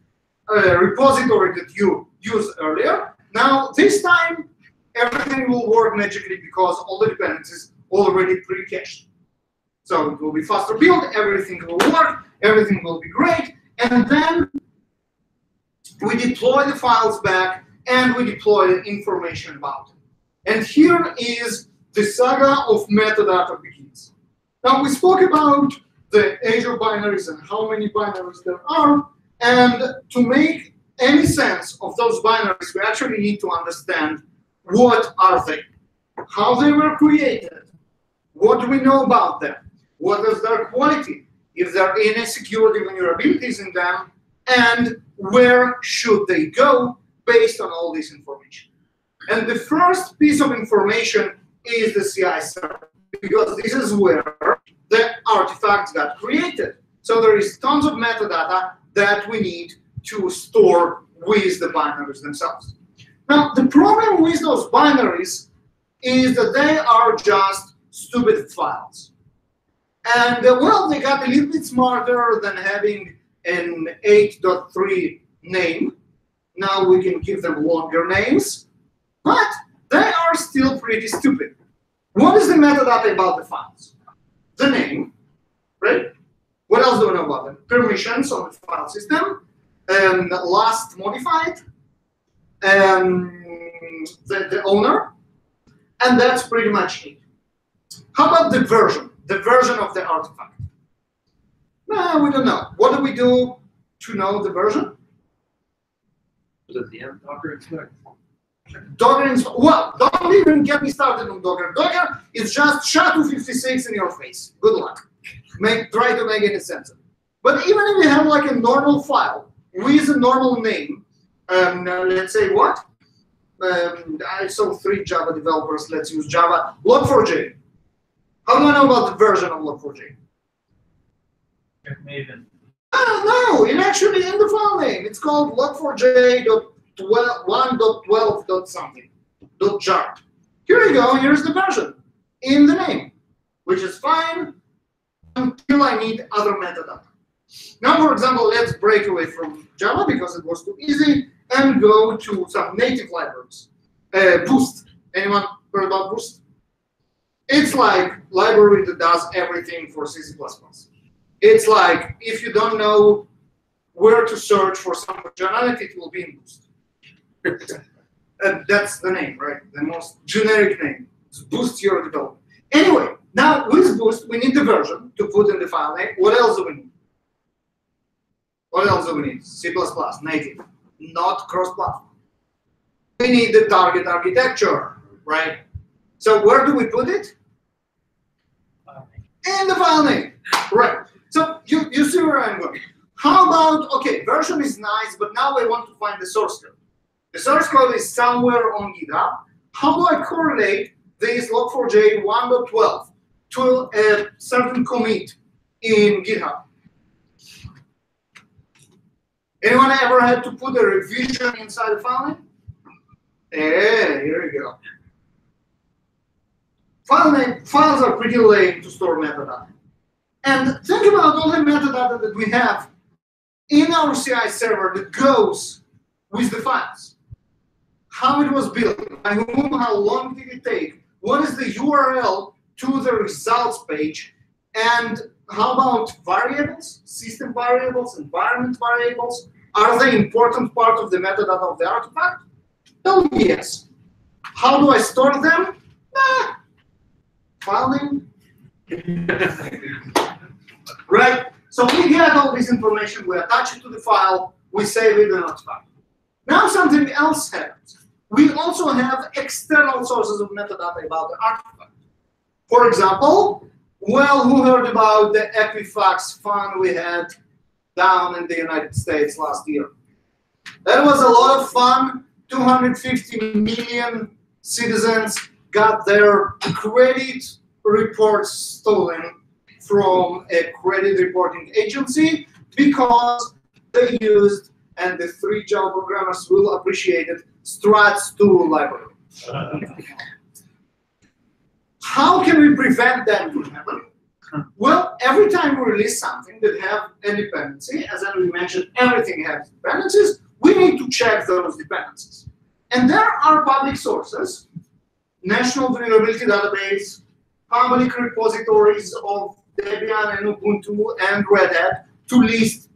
H: repository that you used earlier. Now, this time, everything will work magically because all the dependencies already pre-cached. So it will be faster build, everything will work, everything will be great, and then we deploy the files back and we deploy the information about them. And here is the saga of metadata begins. Now we spoke about the age of binaries and how many binaries there are. And to make any sense of those binaries, we actually need to understand what are they, how they were created, what do we know about them, what is their quality, if there are any security vulnerabilities in them, and where should they go based on all this information. And the first piece of information is the CI server, because this is where the artifacts got created. So there is tons of metadata that we need to store with the binaries themselves. Now, the problem with those binaries is that they are just stupid files. And well, they got a little bit smarter than having an 8.3 name. Now we can give them longer names, but they are still pretty stupid. What is the metadata about the files? The name, right? What else do we know about them? Permissions on the file system, last modified, the owner, and that's pretty much it. How about the version? The version of the artifact? No, we don't know. What do we do to know the version?
C: At the end, Docker inspect.
H: Docker inspect. Well, don't even get me started on Docker. Docker is just SHA-256 in your face. Good luck. Try to make any sense of it. But even if you have like a normal file with a normal name, let's say what? I saw 3 Java developers. Let's use Java. Log4j. How do I know about the version of Log4j?
C: Maven.
H: No, it's actually in the file name. It's called log4j.1.12.something, .jar. Here you go, here's the version in the name, which is fine until I need other metadata. Now, for example, let's break away from Java because it was too easy and go to some native libraries. Boost. Anyone heard about Boost? It's like library that does everything for C++. It's like if you don't know where to search for some functionality, it will be in Boost. That's the name, right? The most generic name. It's Boost your development. Anyway, now with Boost, we need the version to put in the file name. What else do we need? What else do we need? C++, native, not cross-platform. We need the target architecture, right? So where do we put it? In the file name, right? So you see where I'm going. How about, okay, version is nice, but now I want to find the source code. The source code is somewhere on GitHub. How do I correlate this log4j 1.12 to a certain commit in GitHub? Anyone ever had to put a revision inside the file name? Yeah, here you go. Files are pretty lame to store metadata. And think about all the metadata that we have in our CI server that goes with the files. How it was built, by whom, how long did it take, what is the URL to the results page, and how about variables, system variables, environment variables? Are they important part of the metadata of the artifact? Oh, yes. How do I store them? File name. Right? So we get all this information, we attach it to the file, we save it in an artifact. Now something else happens. We also have external sources of metadata about the artifact. For example, well, who heard about the Equifax fund we had down in the United States last year? That was a lot of fun. 250 million citizens got their credit reports stolen from a credit reporting agency because they used, and the 3 Java programmers will appreciate it, Struts 2 library. How can we prevent that from happening? Well, every time we release something that have a dependency, as we mentioned, everything has dependencies, we need to check those dependencies. And there are public sources, National Vulnerability Database, public repositories of Debian and Ubuntu and Red Hat to list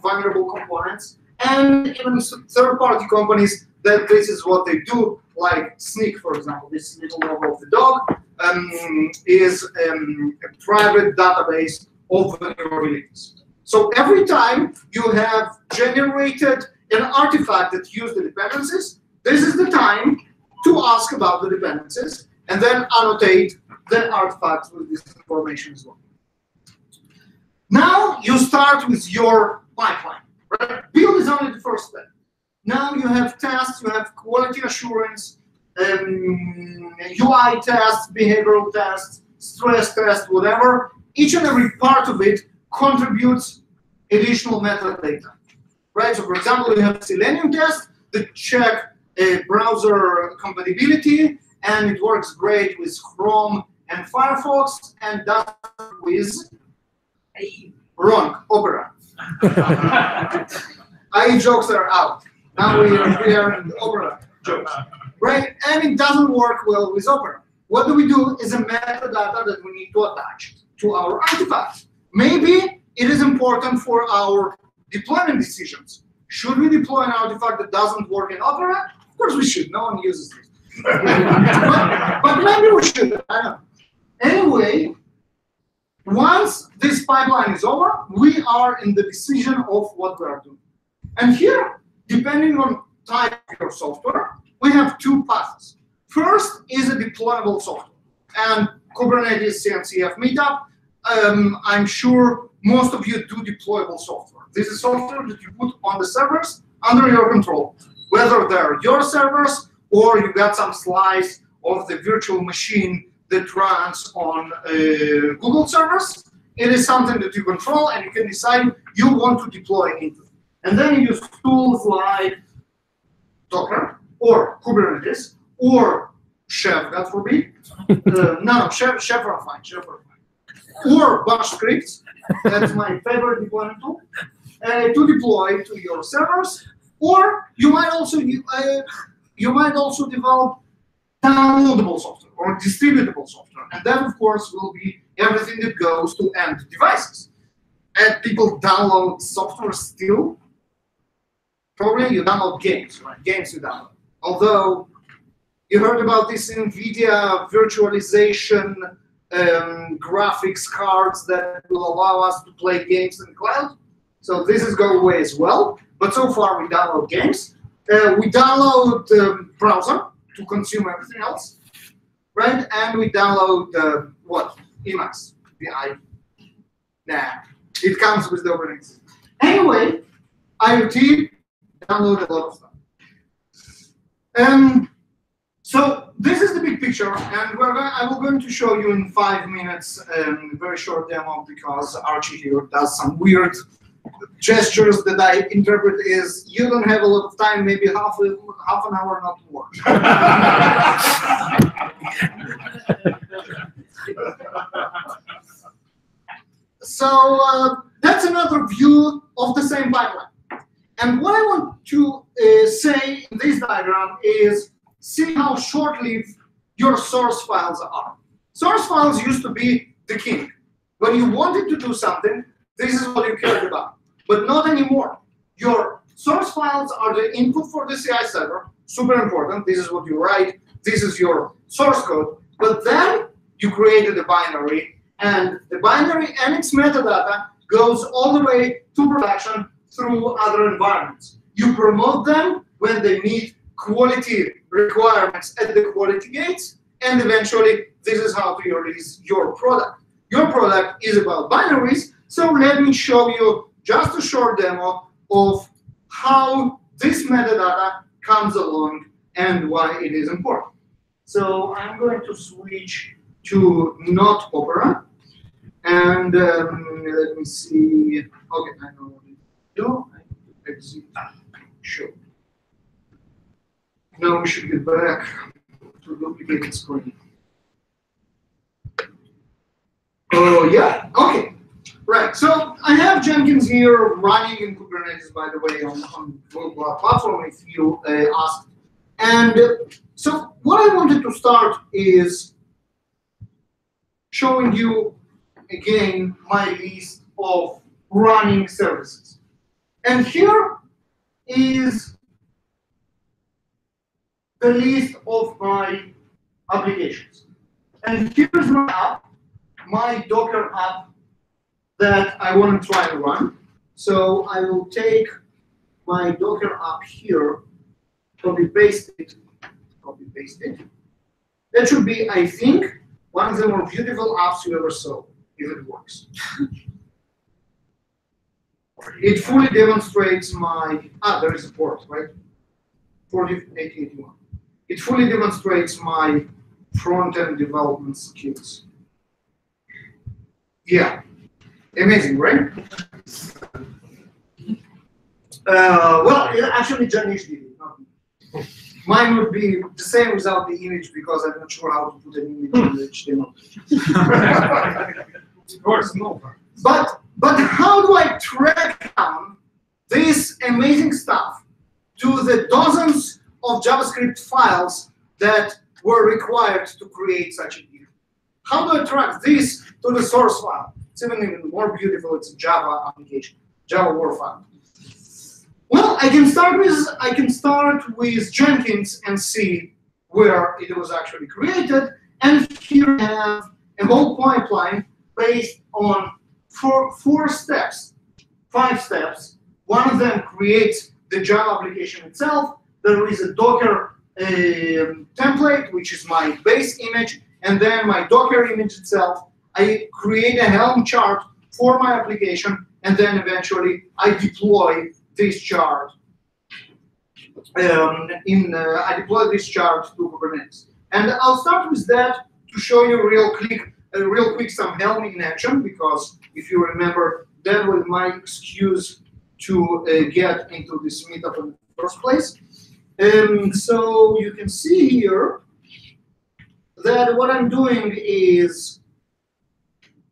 H: vulnerable components, and even third-party companies that this is what they do, like Sneak, for example. This little logo of the dog is a private database of vulnerabilities. So every time you have generated an artifact that used the dependencies, this is the time to ask about the dependencies and then annotate the artifacts with this information as well. Now you start with your pipeline. Right? Build is only the first step. Now you have tests, you have quality assurance, UI tests, behavioral tests, stress tests, whatever. Each and every part of it contributes additional metadata. Right? So for example, you have Selenium test that check browser compatibility, and it works great with Chrome and Firefox, and that with wrong, Opera. IE jokes are out. Now we are in Opera jokes. Right? And it doesn't work well with Opera. What do? Is a metadata that we need to attach to our artifacts. Maybe it is important for our deployment decisions. Should we deploy an artifact that doesn't work in Opera? Of course we should. No one uses this. but maybe we should. I don't know. Anyway, once this pipeline is over, we are in the decision of what we are doing. And here, depending on type of your software, we have two paths. First is a deployable software. And Kubernetes, CNCF, Meetup, I'm sure most of you do deployable software. This is software that you put on the servers under your control, whether they're your servers or you got some slice of the virtual machine that runs on Google servers. It is something that you control and you can decide you want to deploy into. And then you use tools like Docker or Kubernetes or Chef, God forbid. Chef are fine, or Bash scripts. That's my favorite deployment tool. To deploy to your servers, or you might also develop downloadable software or distributable software, and that of course will be everything that goes to end devices. And people download software still. Probably you download games, right? Games you download. Although you heard about this NVIDIA virtualization graphics cards that will allow us to play games in the cloud. So this is going away as well. But so far we download games. We download browser to consume everything else, right? And we download what? Emacs. It comes with the operating system. Anyway, IoT download a lot of stuff. So this is the big picture, and I'm going to show you in 5 minutes a very short demo because Archie here does some weird gestures that I interpret as you don't have a lot of time, maybe half an hour, not more. So that's another view of the same pipeline. And what I want to say in this diagram is see how short-lived your source files are. Source files used to be the king. When you wanted to do something, this is what you cared about. But not anymore. Your source files are the input for the CI server, super important. This is what you write. This is your source code. But then you created a binary, and the binary and its metadata goes all the way to production through other environments. You promote them when they meet quality requirements at the quality gates, and eventually this is how to release your product. Your product is about binaries, so let me show you just a short demo of how this metadata comes along and why it is important. So I'm going to switch to not Opera, and let me see. Okay, I know what to do. I exit. Sure. Now we should get back to duplicate the screen. Oh yeah, okay. Right, so I have Jenkins here running in Kubernetes, by the way, on Google Cloud Platform, if you asked. And so what I wanted to start is showing you, again, my list of running services. And here is the list of my applications. And here's my app, my Docker app that I want to try and run. So I will take my Docker app here, copy paste it. That should be, I think, one of the more beautiful apps you ever saw, if it works. It fully demonstrates my, there is a port, right? 408081. It fully demonstrates my front-end development skills. Yeah, amazing, right? Well, actually, Janish did it, not me. Mine would be the same without the image because I'm not sure how to put an image in the HTML.
B: Of course, no.
H: But how do I track down this amazing stuff to the dozens of JavaScript files that were required to create such a view? How do I track this to the source file? It's even more beautiful. It's a Java application, Java War file. Well, I can start with Jenkins and see where it was actually created. And here I have a whole pipeline based on four steps, 5 steps. One of them creates the Java application itself. There is a Docker template, which is my base image, and then my Docker image itself. I create a Helm chart for my application, and then eventually I deploy this chart. I deploy this chart to Kubernetes, and I'll start with that to show you real quick some Helm in action, because if you remember, that was my excuse to get into this meetup in the first place. So you can see here that what I'm doing is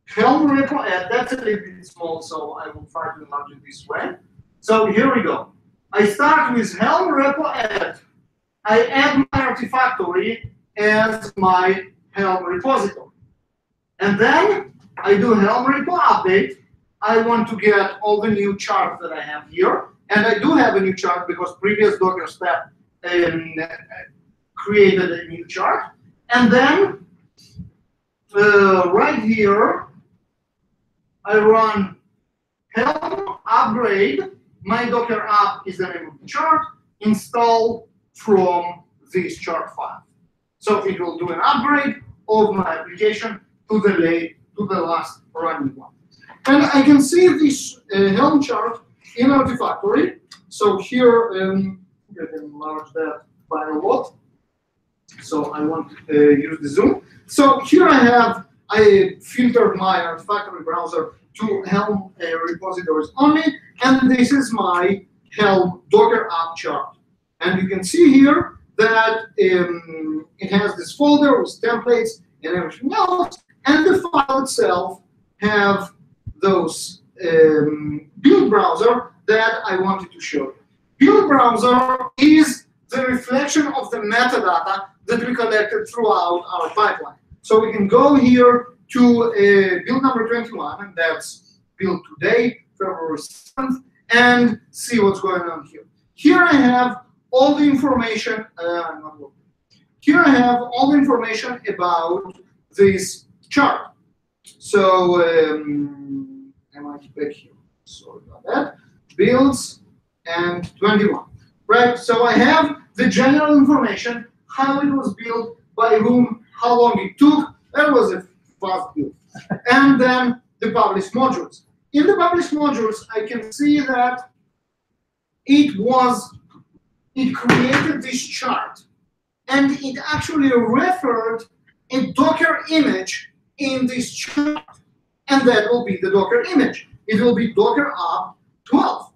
H: Helm repo add. That's a little bit small, so I will try to enlarge it this way. So here we go. I start with Helm repo add. I add my Artifactory as my Helm repository. And then I do Helm repo update. I want to get all the new charts that I have here. And I do have a new chart because previous Docker step created a new chart. And then right here, I run Helm upgrade. My Docker app is the name of the chart. Install from this chart file. So it will do an upgrade of my application to the last running one. And I can see this Helm chart in Artifactory. So here, I can enlarge that by a lot. So I want to use the zoom. So here I filtered my Artifactory browser to Helm repositories only, and this is my Helm Docker app chart. And you can see here that it has this folder with templates and everything else, and the file itself have those build browser that I wanted to show you. Build browser is the reflection of the metadata that we collected throughout our pipeline. So we can go here to build number 21, and that's build today, February 7th, and see what's going on here. Here I have all the information. Here I have all the information about this chart. So I might back here. Sorry about that. Builds and 21. Right. So I have the general information, how it was built, by whom, how long it took. That was a fast build. And then the published modules. In the published modules, I can see that it created this chart, and it actually referred a Docker image in this chart, and that will be the Docker image. It will be Docker app 12.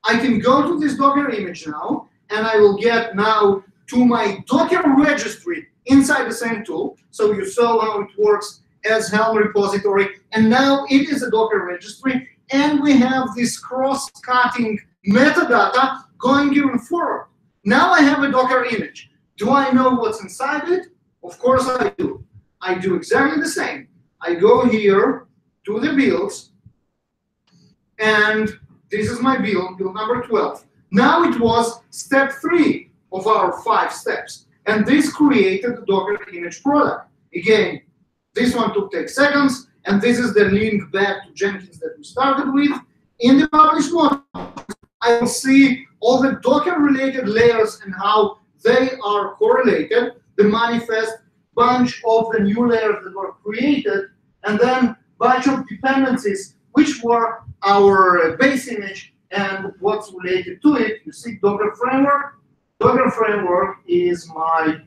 H: I can go to this Docker image now, and I will get now to my Docker registry inside the same tool. So you saw how it works as Helm repository, and now it is a Docker registry, and we have this cross-cutting metadata going even forward. Now I have a Docker image. Do I know what's inside it? Of course I do. I do exactly the same. I go here to the builds, and this is my build number 12. Now it was step 3 of our 5 steps, and this created the Docker image product. Again, this one took 10 seconds, and this is the link back to Jenkins that we started with. In the published model, I will see all the Docker-related layers and how they are correlated, the manifest, bunch of the new layers that were created, and then bunch of dependencies, which were our base image and what's related to it. You see Docker framework. Docker framework is my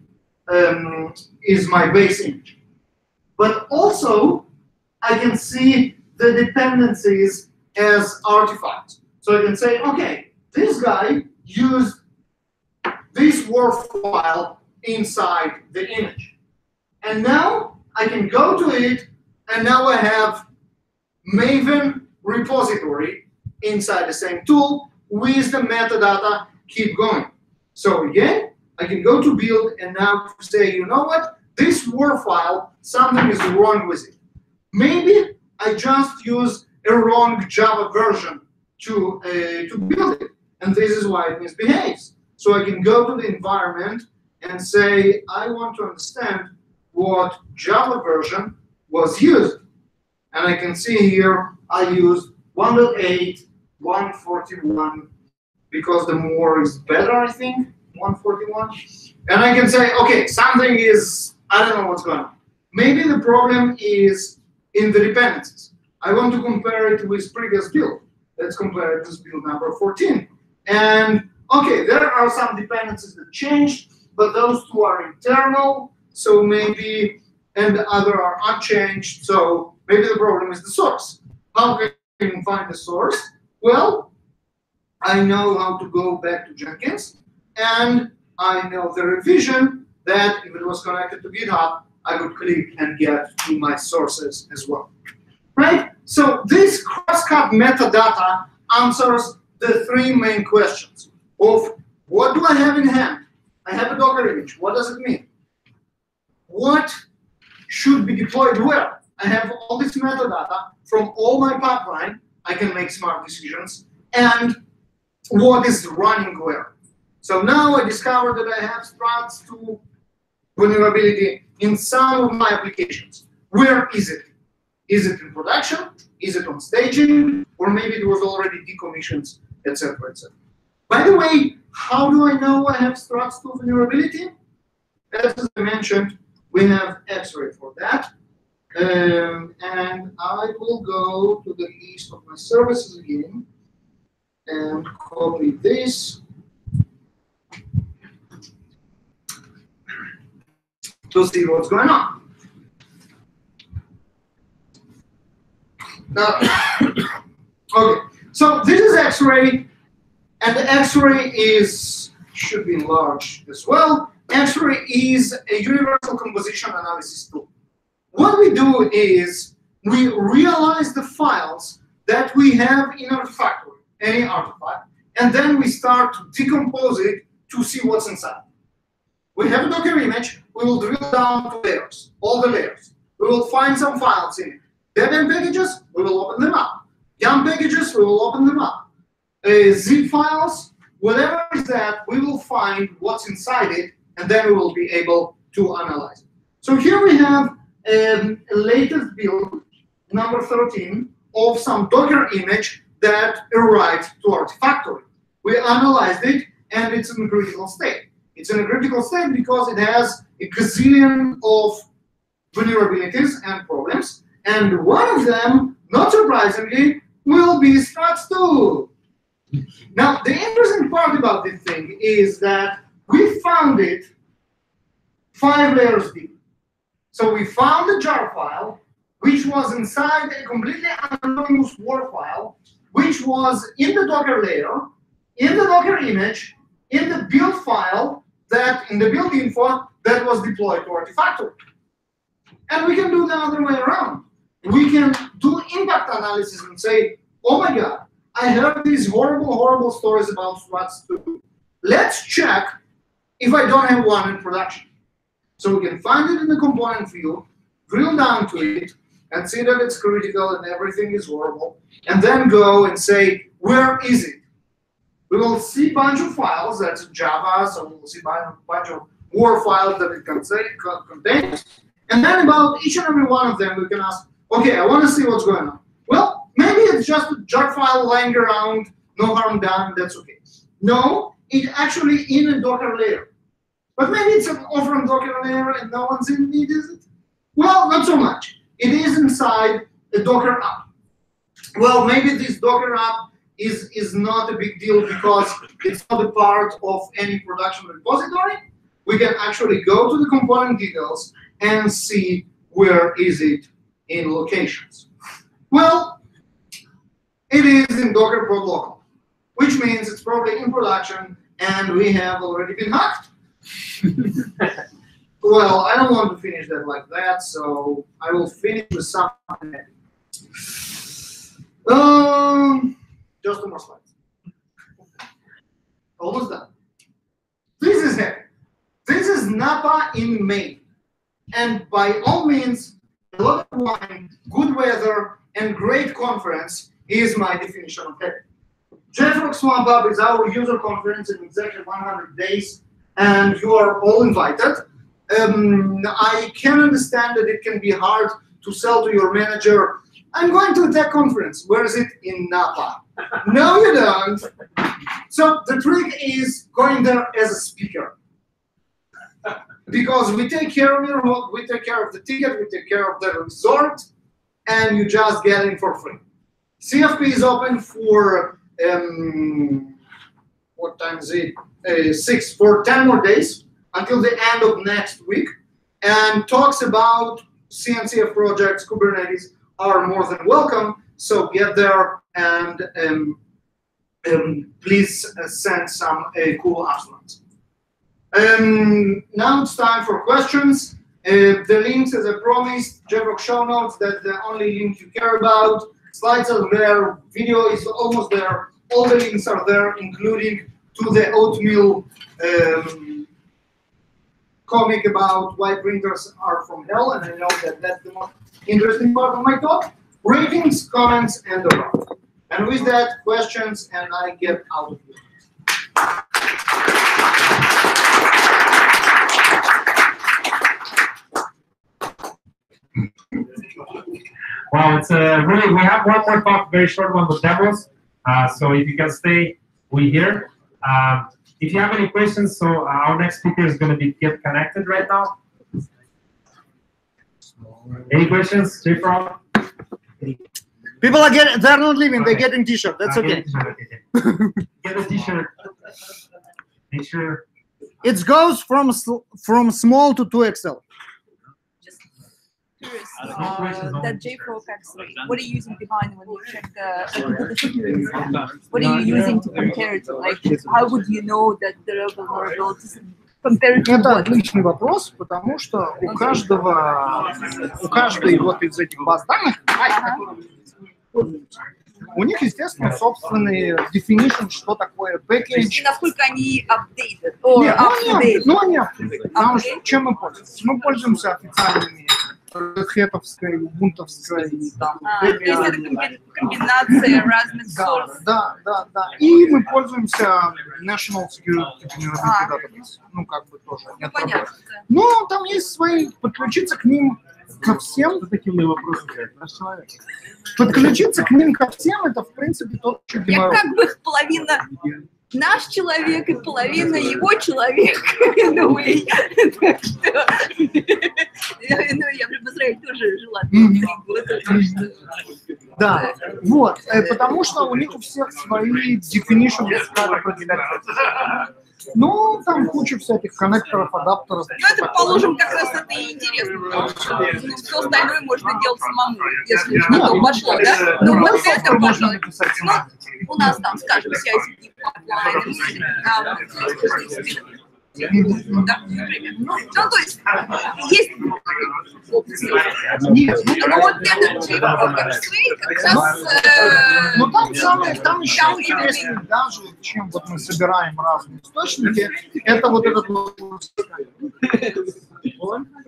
H: base image. But also, I can see the dependencies as artifacts. So I can say, okay, this guy used this Word file inside the image. And now I can go to it, and now I have Maven repository inside the same tool with the metadata keep going. So again, I can go to build and now say, you know what? This Word file, something is wrong with it. Maybe I just use a wrong Java version to build it, and this is why it misbehaves. So I can go to the environment and say, I want to understand what Java version was used. And I can see here I used 1.8, 141, because the more is better, I think, 141. And I can say, okay, something is, I don't know what's going on. Maybe the problem is in the dependencies. I want to compare it with previous build. Let's compare it with build number 14. And okay, there are some dependencies that changed, but those two are internal, so maybe, and the other are unchanged, so maybe the problem is the source. How can you find the source? Well, I know how to go back to Jenkins, and I know the revision that if it was connected to GitHub, I could click and get to my sources as well. Right? So this cross-cut metadata answers the three main questions of what do I have in hand? I have a Docker image. What does it mean? What should be deployed where? I have all this metadata from all my pipeline. I can make smart decisions. And what is running where? So now I discovered that I have struts to vulnerability in some of my applications. Where is it? Is it in production? Is it on staging? Or maybe it was already decommissioned, etc., etc. By the way, how do I know I have struts to vulnerability? As I mentioned, we have X-ray for that. And I will go to the list of my services again and copy this to see what's going on. Now, okay, so this is X-ray, and the X-ray should be large as well. X-ray is a universal composition analysis tool. What we do is we realize the files that we have in our factory, any artifact, and then we start to decompose it to see what's inside. We have a Docker image. We will drill down to layers, all the layers. We will find some files in it. Debian packages, we will open them up. YAML packages, we will open them up. Zip files, whatever is that, we will find what's inside it, and then we will be able to analyze it. So here we have a latest build, number 13, of some Docker image that arrived to Artifactory. We analyzed it, and it's in a critical state. It's in a critical state because it has a gazillion of vulnerabilities and problems, and one of them, not surprisingly, will be struts too. Now, the interesting part about this thing is that we found it 5 layers deep. So we found the jar file, which was inside a completely anonymous Word file, which was in the Docker layer, in the Docker image, in the build file, that in the build info that was deployed to Artifactory. And we can do the other way around. We can do impact analysis and say, oh my God, I heard these horrible, horrible stories about struts too. Let's check if I don't have one in production. So we can find it in the component view, drill down to it, and see that it's critical and everything is horrible, and then go and say, where is it? We will see a bunch of files, that's Java, so we will see a bunch of Word files that it contains. And then about each and every one of them, we can ask, Okay, I want to see what's going on. Well, maybe it's just a jar file lying around, no harm done, that's okay. No, it's actually in a Docker layer. But maybe it's an off-run Docker layer and no one's in need, is it? Well, not so much. It is inside a Docker app. Well, maybe this Docker app is not a big deal because it's not a part of any production repository. We can actually go to the component details and see where is it in locations. Well, it is in Docker prod local, which means it's probably in production and we have already been hacked. Well, I don't want to finish that like that, so I will finish with something. Just 2 more slides. Almost done. This is it. This is Napa in May. And by all means, a lot of wine, good weather, and great conference is my definition of happy. JFrog Swamp Up is our user conference in exactly 100 days, and you are all invited. I can understand that it can be hard to sell to your manager, I'm going to a tech conference. Where is it? In Napa. No, you don't. So the trick is going there as a speaker. Because we take care of your home, we take care of the ticket, we take care of the resort, and you just get in for free. CFP is open for, what time is it? 10 more days until the end of next week, and talks about CNCF projects, Kubernetes are more than welcome. So get there and please send some cool abstracts. Now it's time for questions. The links, as I promised, JFrog show notes, that's the only link you care about. Slides are there, video is almost there. All the links are there, including to the oatmeal comic about why printers are from hell, and I know that that's the most interesting part of my talk. Ratings, comments, and the rest. And with that, questions, and I get out of here.
B: Wow, it's really, we have one more talk, very short one with demos. So if you can stay, we're here. If you have any questions, so our next speaker is going to get connected right now. Any questions, JFrog?
I: People are getting, they're not leaving, they're getting t-shirt, that's okay.
B: Get a t-shirt. Make sure.
I: It goes from small to 2XL.
J: Curious, that JFrog X-ray, what are you using behind when you check the security? What are you using to compare it to? Like, how would you know that there are vulnerabilities compared to
I: Это
J: what?
I: отличный вопрос, потому что у каждой вот из этих баз данных, у них, естественно, собственный definition, что такое package.
J: Насколько они updated?
I: Нет, ну они up-to-date. Потому что чем мы пользуемся? Мы пользуемся официальными хэтовской, бунтовской, там,
J: Если это комбинация разных source.
I: да. И мы пользуемся National Security Vulnerability Database. Ну, как бы тоже.
J: Ну, понятно.
I: Но там есть свои, подключиться к ним ко всем.
C: Такие вопросы, наш человек.
I: Подключиться к ним ко всем, это, в принципе, тот, что
J: Я как бы их половина наш человек и половина его человек. Так что, я в Израиле тоже жила 3 года.
I: Да, вот, потому что у них у всех свои definition, как определять. Ну, там куча всяких коннекторов, адаптеров.
J: Ну, это, положим, как раз это и интересно, потому что все остальное можно делать самому, если уж на то пошло, да? Ну, вот это, пожалуй, ну, у нас там, скажем, CI/CD пайплайн, да, например. Ну, то есть опции.
I: Нет,
J: Но вот этот JFrog X-Ray как раз...
I: ну, там еще интереснее даже, чем вот мы собираем разные источники, это вот этот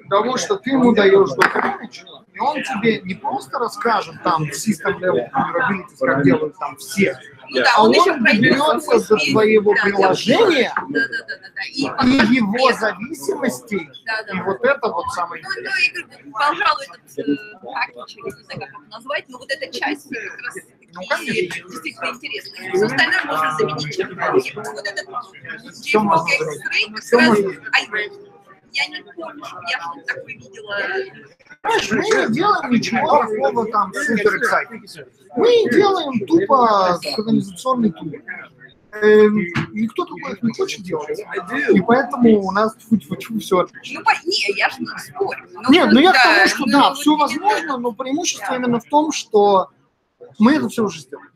I: того, что ты ему даешь документ, и он тебе не просто расскажет там system level vulnerabilities, как делают там все,
J: Ну да,
I: а
J: он
I: он
J: еще пройдет
I: берется
J: свой
I: за
J: путь.
I: твоего
J: Да,
I: приложения
J: да. И
I: и его зависимостей,
J: Да.
I: и вот это вот самое
J: Ну,
I: интересное.
J: и, пожалуй, этот пакетч, я не знаю, как это назвать, но вот эта часть как раз действительно интересная. Все остальное можно заменить чем-то. Вот этот JFrog X-Ray как раз, я не помню, я что-то такое видела.
I: Знаешь, мы не делаем ничего такого там супер эксайтинга. Мы делаем тупо канализационный тур. Никто другой их не хочет делать. И поэтому у нас все отлично.
J: Ну, не, я же не спорю.
I: Нет, ну я к тому,
J: да,
I: что
J: ну,
I: да,
J: вот
I: все
J: именно-
I: возможно, но преимущество именно в том, что мы это все уже сделали.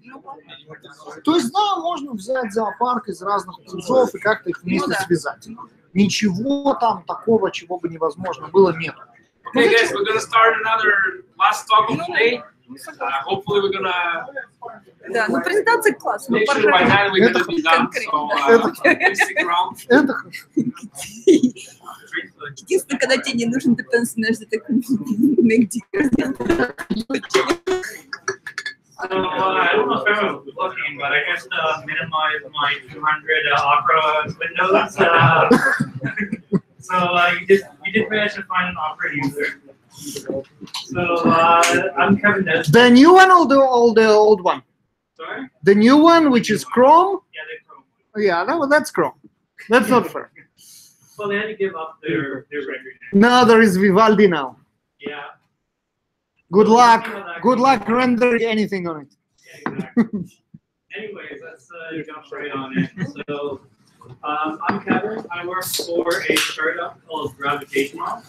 I: То есть, да, можно взять зоопарк из разных пузов и как-то их вместе
J: Ну да.
I: связать. Ничего там такого, чего бы невозможно было, нет.
K: Okay, guys, we're gonna start another last talk of the day. Hopefully, we're gonna
J: Да, ну презентация классная,
K: make sure by then we're gonna be done. So,
J: конкретно.
K: please stick around.
I: Это хорошо.
J: Единственное, когда тебе не нужен, ты становишься такой
L: So I don't know if everyone's looking, but I guess to minimize my 200 Opera windows. So you did manage to find an Opera user. So I'm Kevin Des.
I: The new one or the old one?
L: Sorry?
I: The new one, which is Chrome?
L: Yeah, they Chrome.
I: Yeah, no, that's Chrome. That's not fair.
L: Well, they had to give up their rendering.
I: Now there is Vivaldi now.
L: Yeah.
I: Good luck. Good luck rendering anything on it.
L: Yeah, exactly. Anyways, let's jump right on it. So I'm Kevin. I work for a startup called Gravitational.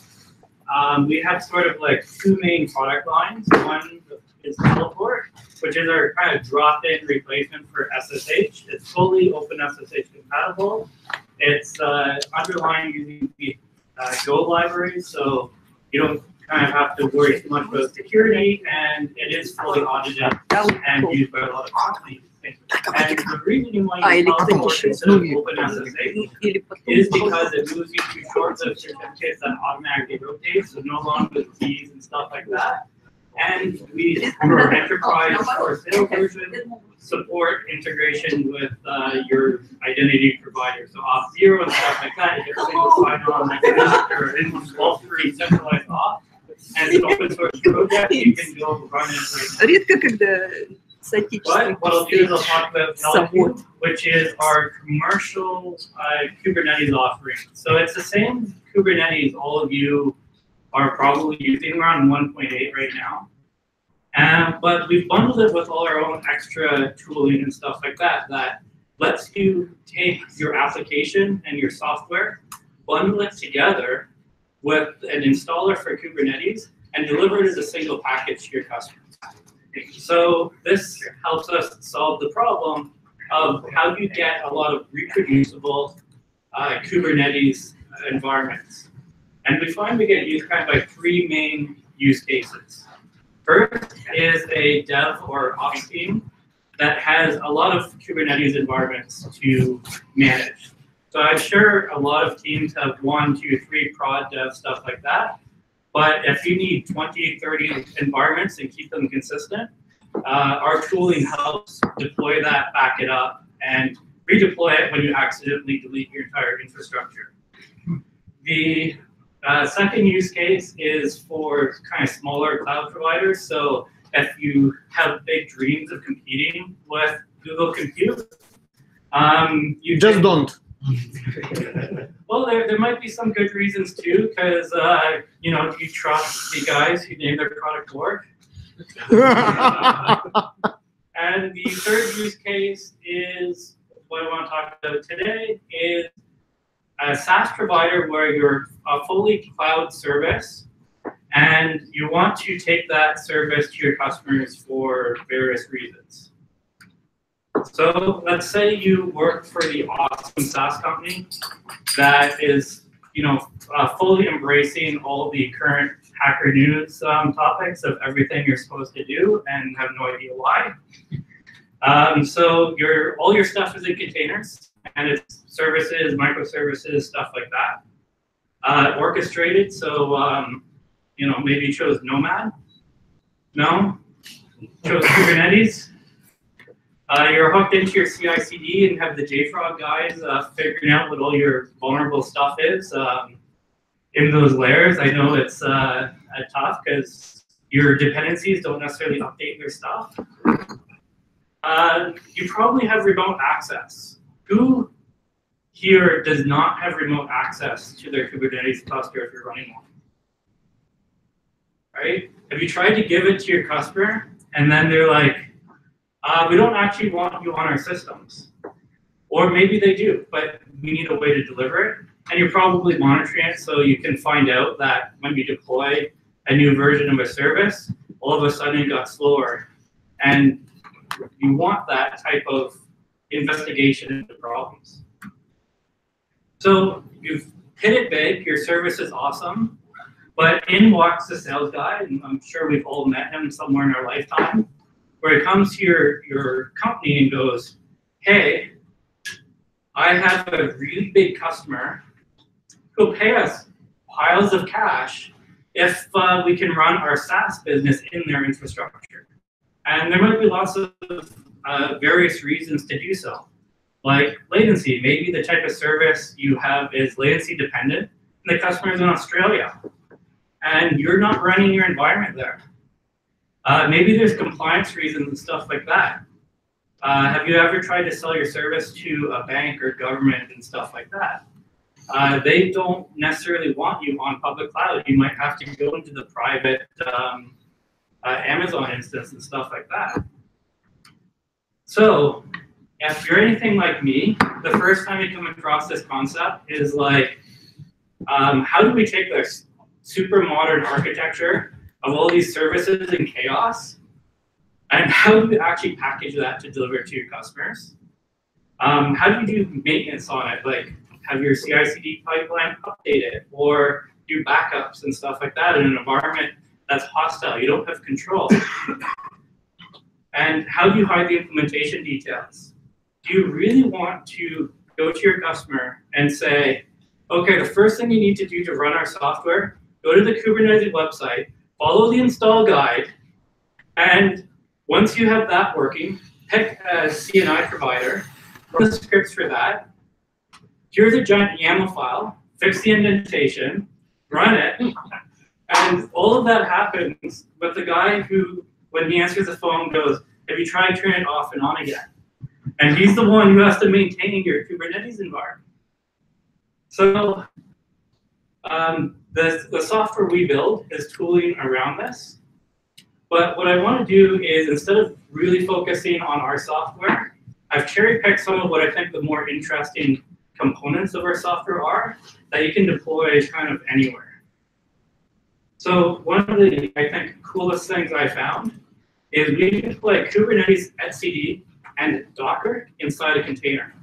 L: We have sort of like two main product lines. One is Teleport, which is our kind of drop-in replacement for SSH. It's fully open SSH compatible. It's underlying using the Go library, so you don't kind of have to worry too much about security, and it is fully audited and used by a lot of companies. And the reason you want to use Teleport instead of open SSH is because it moves you to short-lived certificates that automatically rotate, so no longer with keys and stuff like that. And we, for enterprise or sales version, support integration with your identity provider. So Auth0 and stuff like that, you get single sign-on, or all three centralized auth. And it's an open source project, you can go run it right
J: Редко, когда
L: now. But what I'll do is I'll talk about Teleport, which is our commercial Kubernetes offering. So it's the same Kubernetes all of you are probably using. We're on 1.8 right now. But we've bundled it with all our own extra tooling and stuff like that that lets you take your application and your software, bundle it together with an installer for Kubernetes, and deliver it as a single package to your customers. So this helps us solve the problem of how do you get a lot of reproducible Kubernetes environments. And we find we get used kind of by three main use cases. First is a dev or ops team that has a lot of Kubernetes environments to manage. So I'm sure a lot of teams have 1, 2, 3 prod dev, stuff like that. But if you need 20, 30 environments and keep them consistent, our tooling helps deploy that, back it up, and redeploy it when you accidentally delete your entire infrastructure. The second use case is for kind of smaller cloud providers. So if you have big dreams of competing with Google Compute, you
I: Just don't.
L: Well, there might be some good reasons too, because you trust the guys who named their product Borg. And the third use case is what I want to talk about today is a SaaS provider where you're a fully cloud service and you want to take that service to your customers for various reasons. So let's say you work for the awesome SaaS company that is, fully embracing all the current Hacker News topics of everything you're supposed to do and have no idea why. So all your stuff is in containers and it's services, microservices, stuff like that. Orchestrated, so maybe you chose Nomad. No? Chose Kubernetes. You're hooked into your CI/CD and have the JFrog guys figuring out what all your vulnerable stuff is in those layers. I know it's tough because your dependencies don't necessarily update their stuff. You probably have remote access. Who here does not have remote access to their Kubernetes cluster if you're running one? Right? Have you tried to give it to your customer and then they're like, we don't actually want you on our systems. Or maybe they do, but we need a way to deliver it. And you're probably monitoring it so you can find out that when you deploy a new version of a service, all of a sudden it got slower. And you want that type of investigation into problems. So you've hit it big, your service is awesome, but in walks the sales guy, and I'm sure we've all met him somewhere in our lifetime, where he comes to your company and goes, hey, I have a really big customer who'll pay us piles of cash if we can run our SaaS business in their infrastructure. And there might be lots of various reasons to do so, like latency. Maybe the type of service you have is latency dependent, and the customer is in Australia, and you're not running your environment there. Maybe there's compliance reasons and stuff like that. Have you ever tried to sell your service to a bank or government and stuff like that? They don't necessarily want you on public cloud. You might have to go into the private Amazon instance and stuff like that. So if you're anything like me, the first time you come across this concept is like, how do we take this super modern architecture of all these services and chaos, and how do you actually package that to deliver to your customers? How do you do maintenance on it? Like have your CI/CD pipeline updated, or do backups and stuff like that in an environment that's hostile. You don't have control. And how do you hide the implementation details? Do you really want to go to your customer and say, okay, the first thing you need to do to run our software, go to the Kubernetes website, follow the install guide, and once you have that working, pick a CNI provider, run the scripts for that, here's a giant YAML file, fix the indentation, run it, and all of that happens, but the guy who, when he answers the phone, goes, have you tried turning it off and on again? And he's the one who has to maintain your Kubernetes environment. So the software we build is tooling around this. But what I want to do is, instead of really focusing on our software, I've cherry-picked some of what I think the more interesting components of our software are that you can deploy kind of anywhere. So one of the, I think, coolest things I found is we can deploy Kubernetes etcd and Docker inside a container.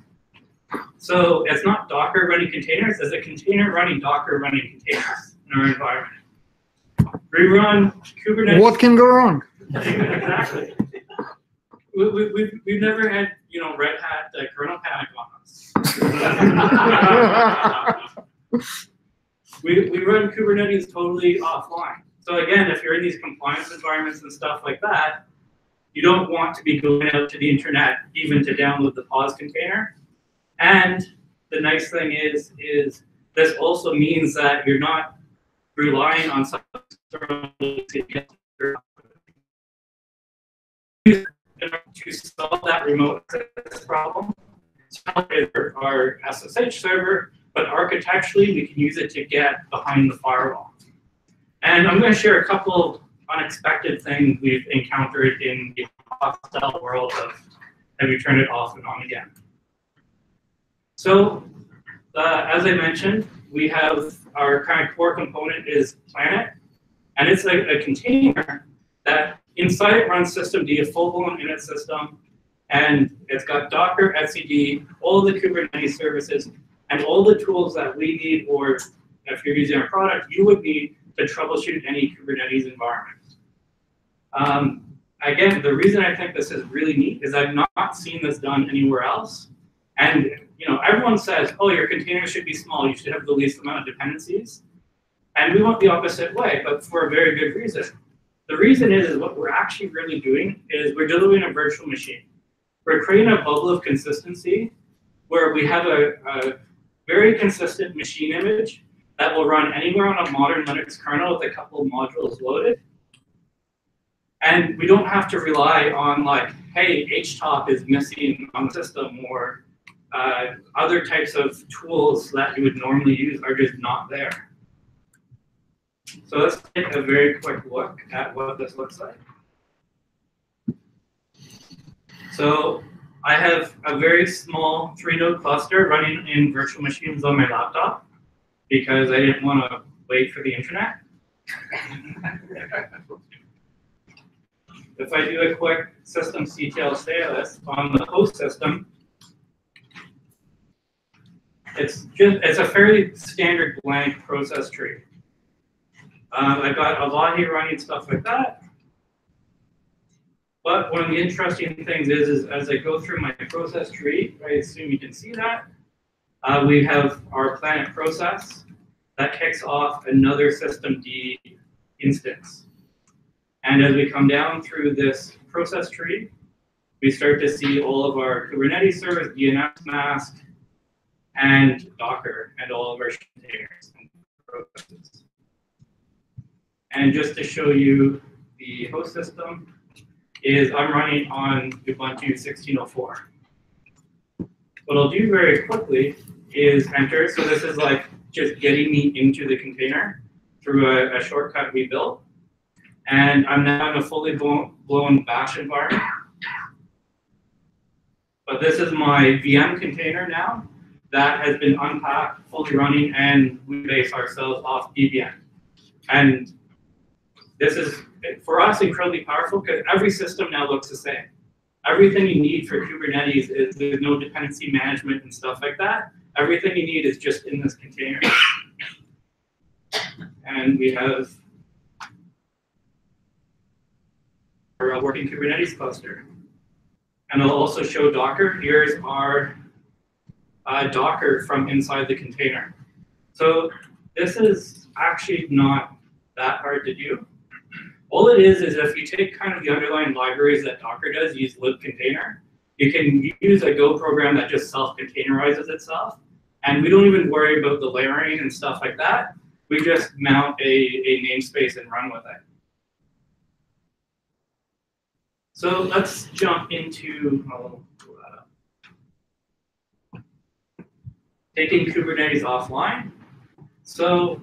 L: So it's not Docker running containers, it's a container running Docker running containers in our environment. We run Kubernetes.
I: What can go wrong?
L: Exactly. We've never had, Red Hat kernel panic on us. We run Kubernetes totally offline. So again, if you're in these compliance environments and stuff like that, you don't want to be going out to the internet even to download the pause container. And the nice thing is this also means that you're not relying on some to solve that remote access problem. Our SSH server, but architecturally we can use it to get behind the firewall. And I'm going to share a couple of unexpected things we've encountered in the hostile world of have you turned it off and on again. So as I mentioned, we have our kind of core component is Planet, and it's a container that inside it runs systemd, a full-blown init system, and it's got Docker, etcd, all the Kubernetes services, and all the tools that we need, or if you're using our product, you would need to troubleshoot any Kubernetes environment. Again, the reason I think this is really neat is I've not seen this done anywhere else. And everyone says, oh, your container should be small, you should have the least amount of dependencies. And we want the opposite way, but for a very good reason. The reason is what we're actually really doing is we're delivering a virtual machine. we're creating a bubble of consistency where we have a very consistent machine image that will run anywhere on a modern Linux kernel with a couple of modules loaded. And we don't have to rely on like, hey, HTOP is missing on the system, or other types of tools that you would normally use are just not there. So let's take a very quick look at what this looks like. So I have a very small 3-node cluster running in virtual machines on my laptop because I didn't want to wait for the internet. If I do a quick systemctl status on the host system, it's a fairly standard blank process tree. I've got a lot here running stuff like that. But one of the interesting things is as I go through my process tree, I assume you can see that, we have our planet process that kicks off another systemd instance. And as we come down through this process tree, we start to see all of our Kubernetes servers, DNS mask, and Docker, and all of our containers and processes. And just to show you the host system, is I'm running on Ubuntu 16.04. What I'll do very quickly is enter. So this is like just getting me into the container through a shortcut we built. And I'm now in a fully blown bash environment. But this is my VM container now that has been unpacked, fully running, and we base ourselves off Debian. And this is, for us, incredibly powerful because every system now looks the same. Everything you need for Kubernetes is there's no dependency management and stuff like that. Everything you need is just in this container. And we have our working Kubernetes cluster. And I'll also show Docker. Here's our Docker from inside the container. So this is actually not that hard to do. All it is if you take kind of the underlying libraries that Docker does, use libcontainer, you can use a Go program that just self-containerizes itself. And we don't even worry about the layering and stuff like that. We just mount a namespace and run with it. So let's jump into taking Kubernetes offline. So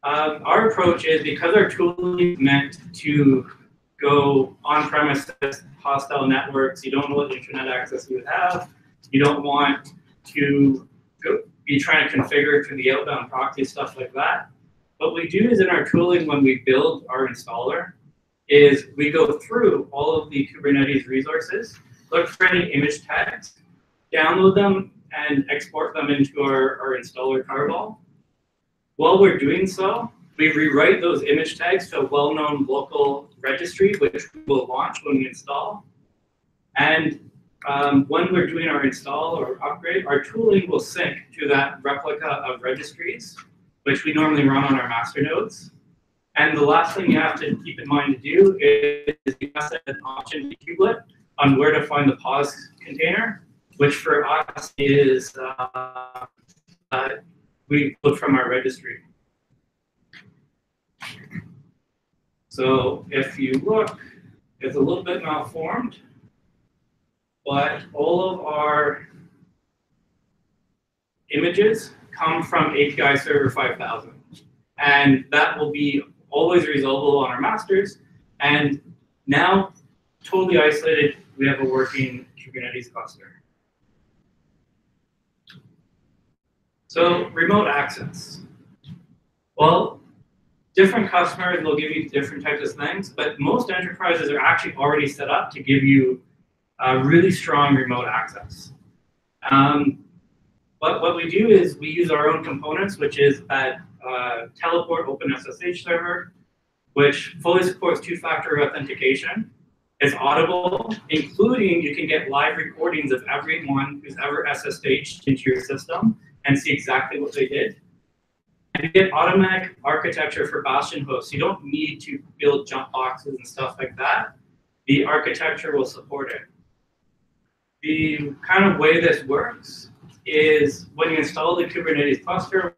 L: our approach is, because our tooling is meant to go on-premises, hostile networks, you don't know what internet access you would have, you don't want to be trying to configure through the outbound proxy, stuff like that. What we do is in our tooling, when we build our installer, is we go through all of the Kubernetes resources, look for any image tags, download them, and export them into our installer tarball. While we're doing so, we rewrite those image tags to a well-known local registry, which we will launch when we install. And when we're doing our install or upgrade, our tooling will sync to that replica of registries, which we normally run on our master nodes. And the last thing you have to keep in mind to do is you have to set an option to kubelet on where to find the pause container, which for us is we look from our registry. So if you look, it's a little bit malformed, but all of our images come from API Server 5000. And that will be always resolvable on our masters. And now, totally isolated, we have a working Kubernetes cluster. So remote access. Well, different customers will give you different types of things, but most enterprises are actually already set up to give you really strong remote access. But what we do is we use our own components, which is that Teleport OpenSSH server, which fully supports two-factor authentication. It's audible, including you can get live recordings of everyone who's ever SSH'd into your system and see exactly what they did. And you get automatic architecture for Bastion hosts. You don't need to build jump boxes and stuff like that. The architecture will support it. the kind of way this works is when you install the Kubernetes cluster,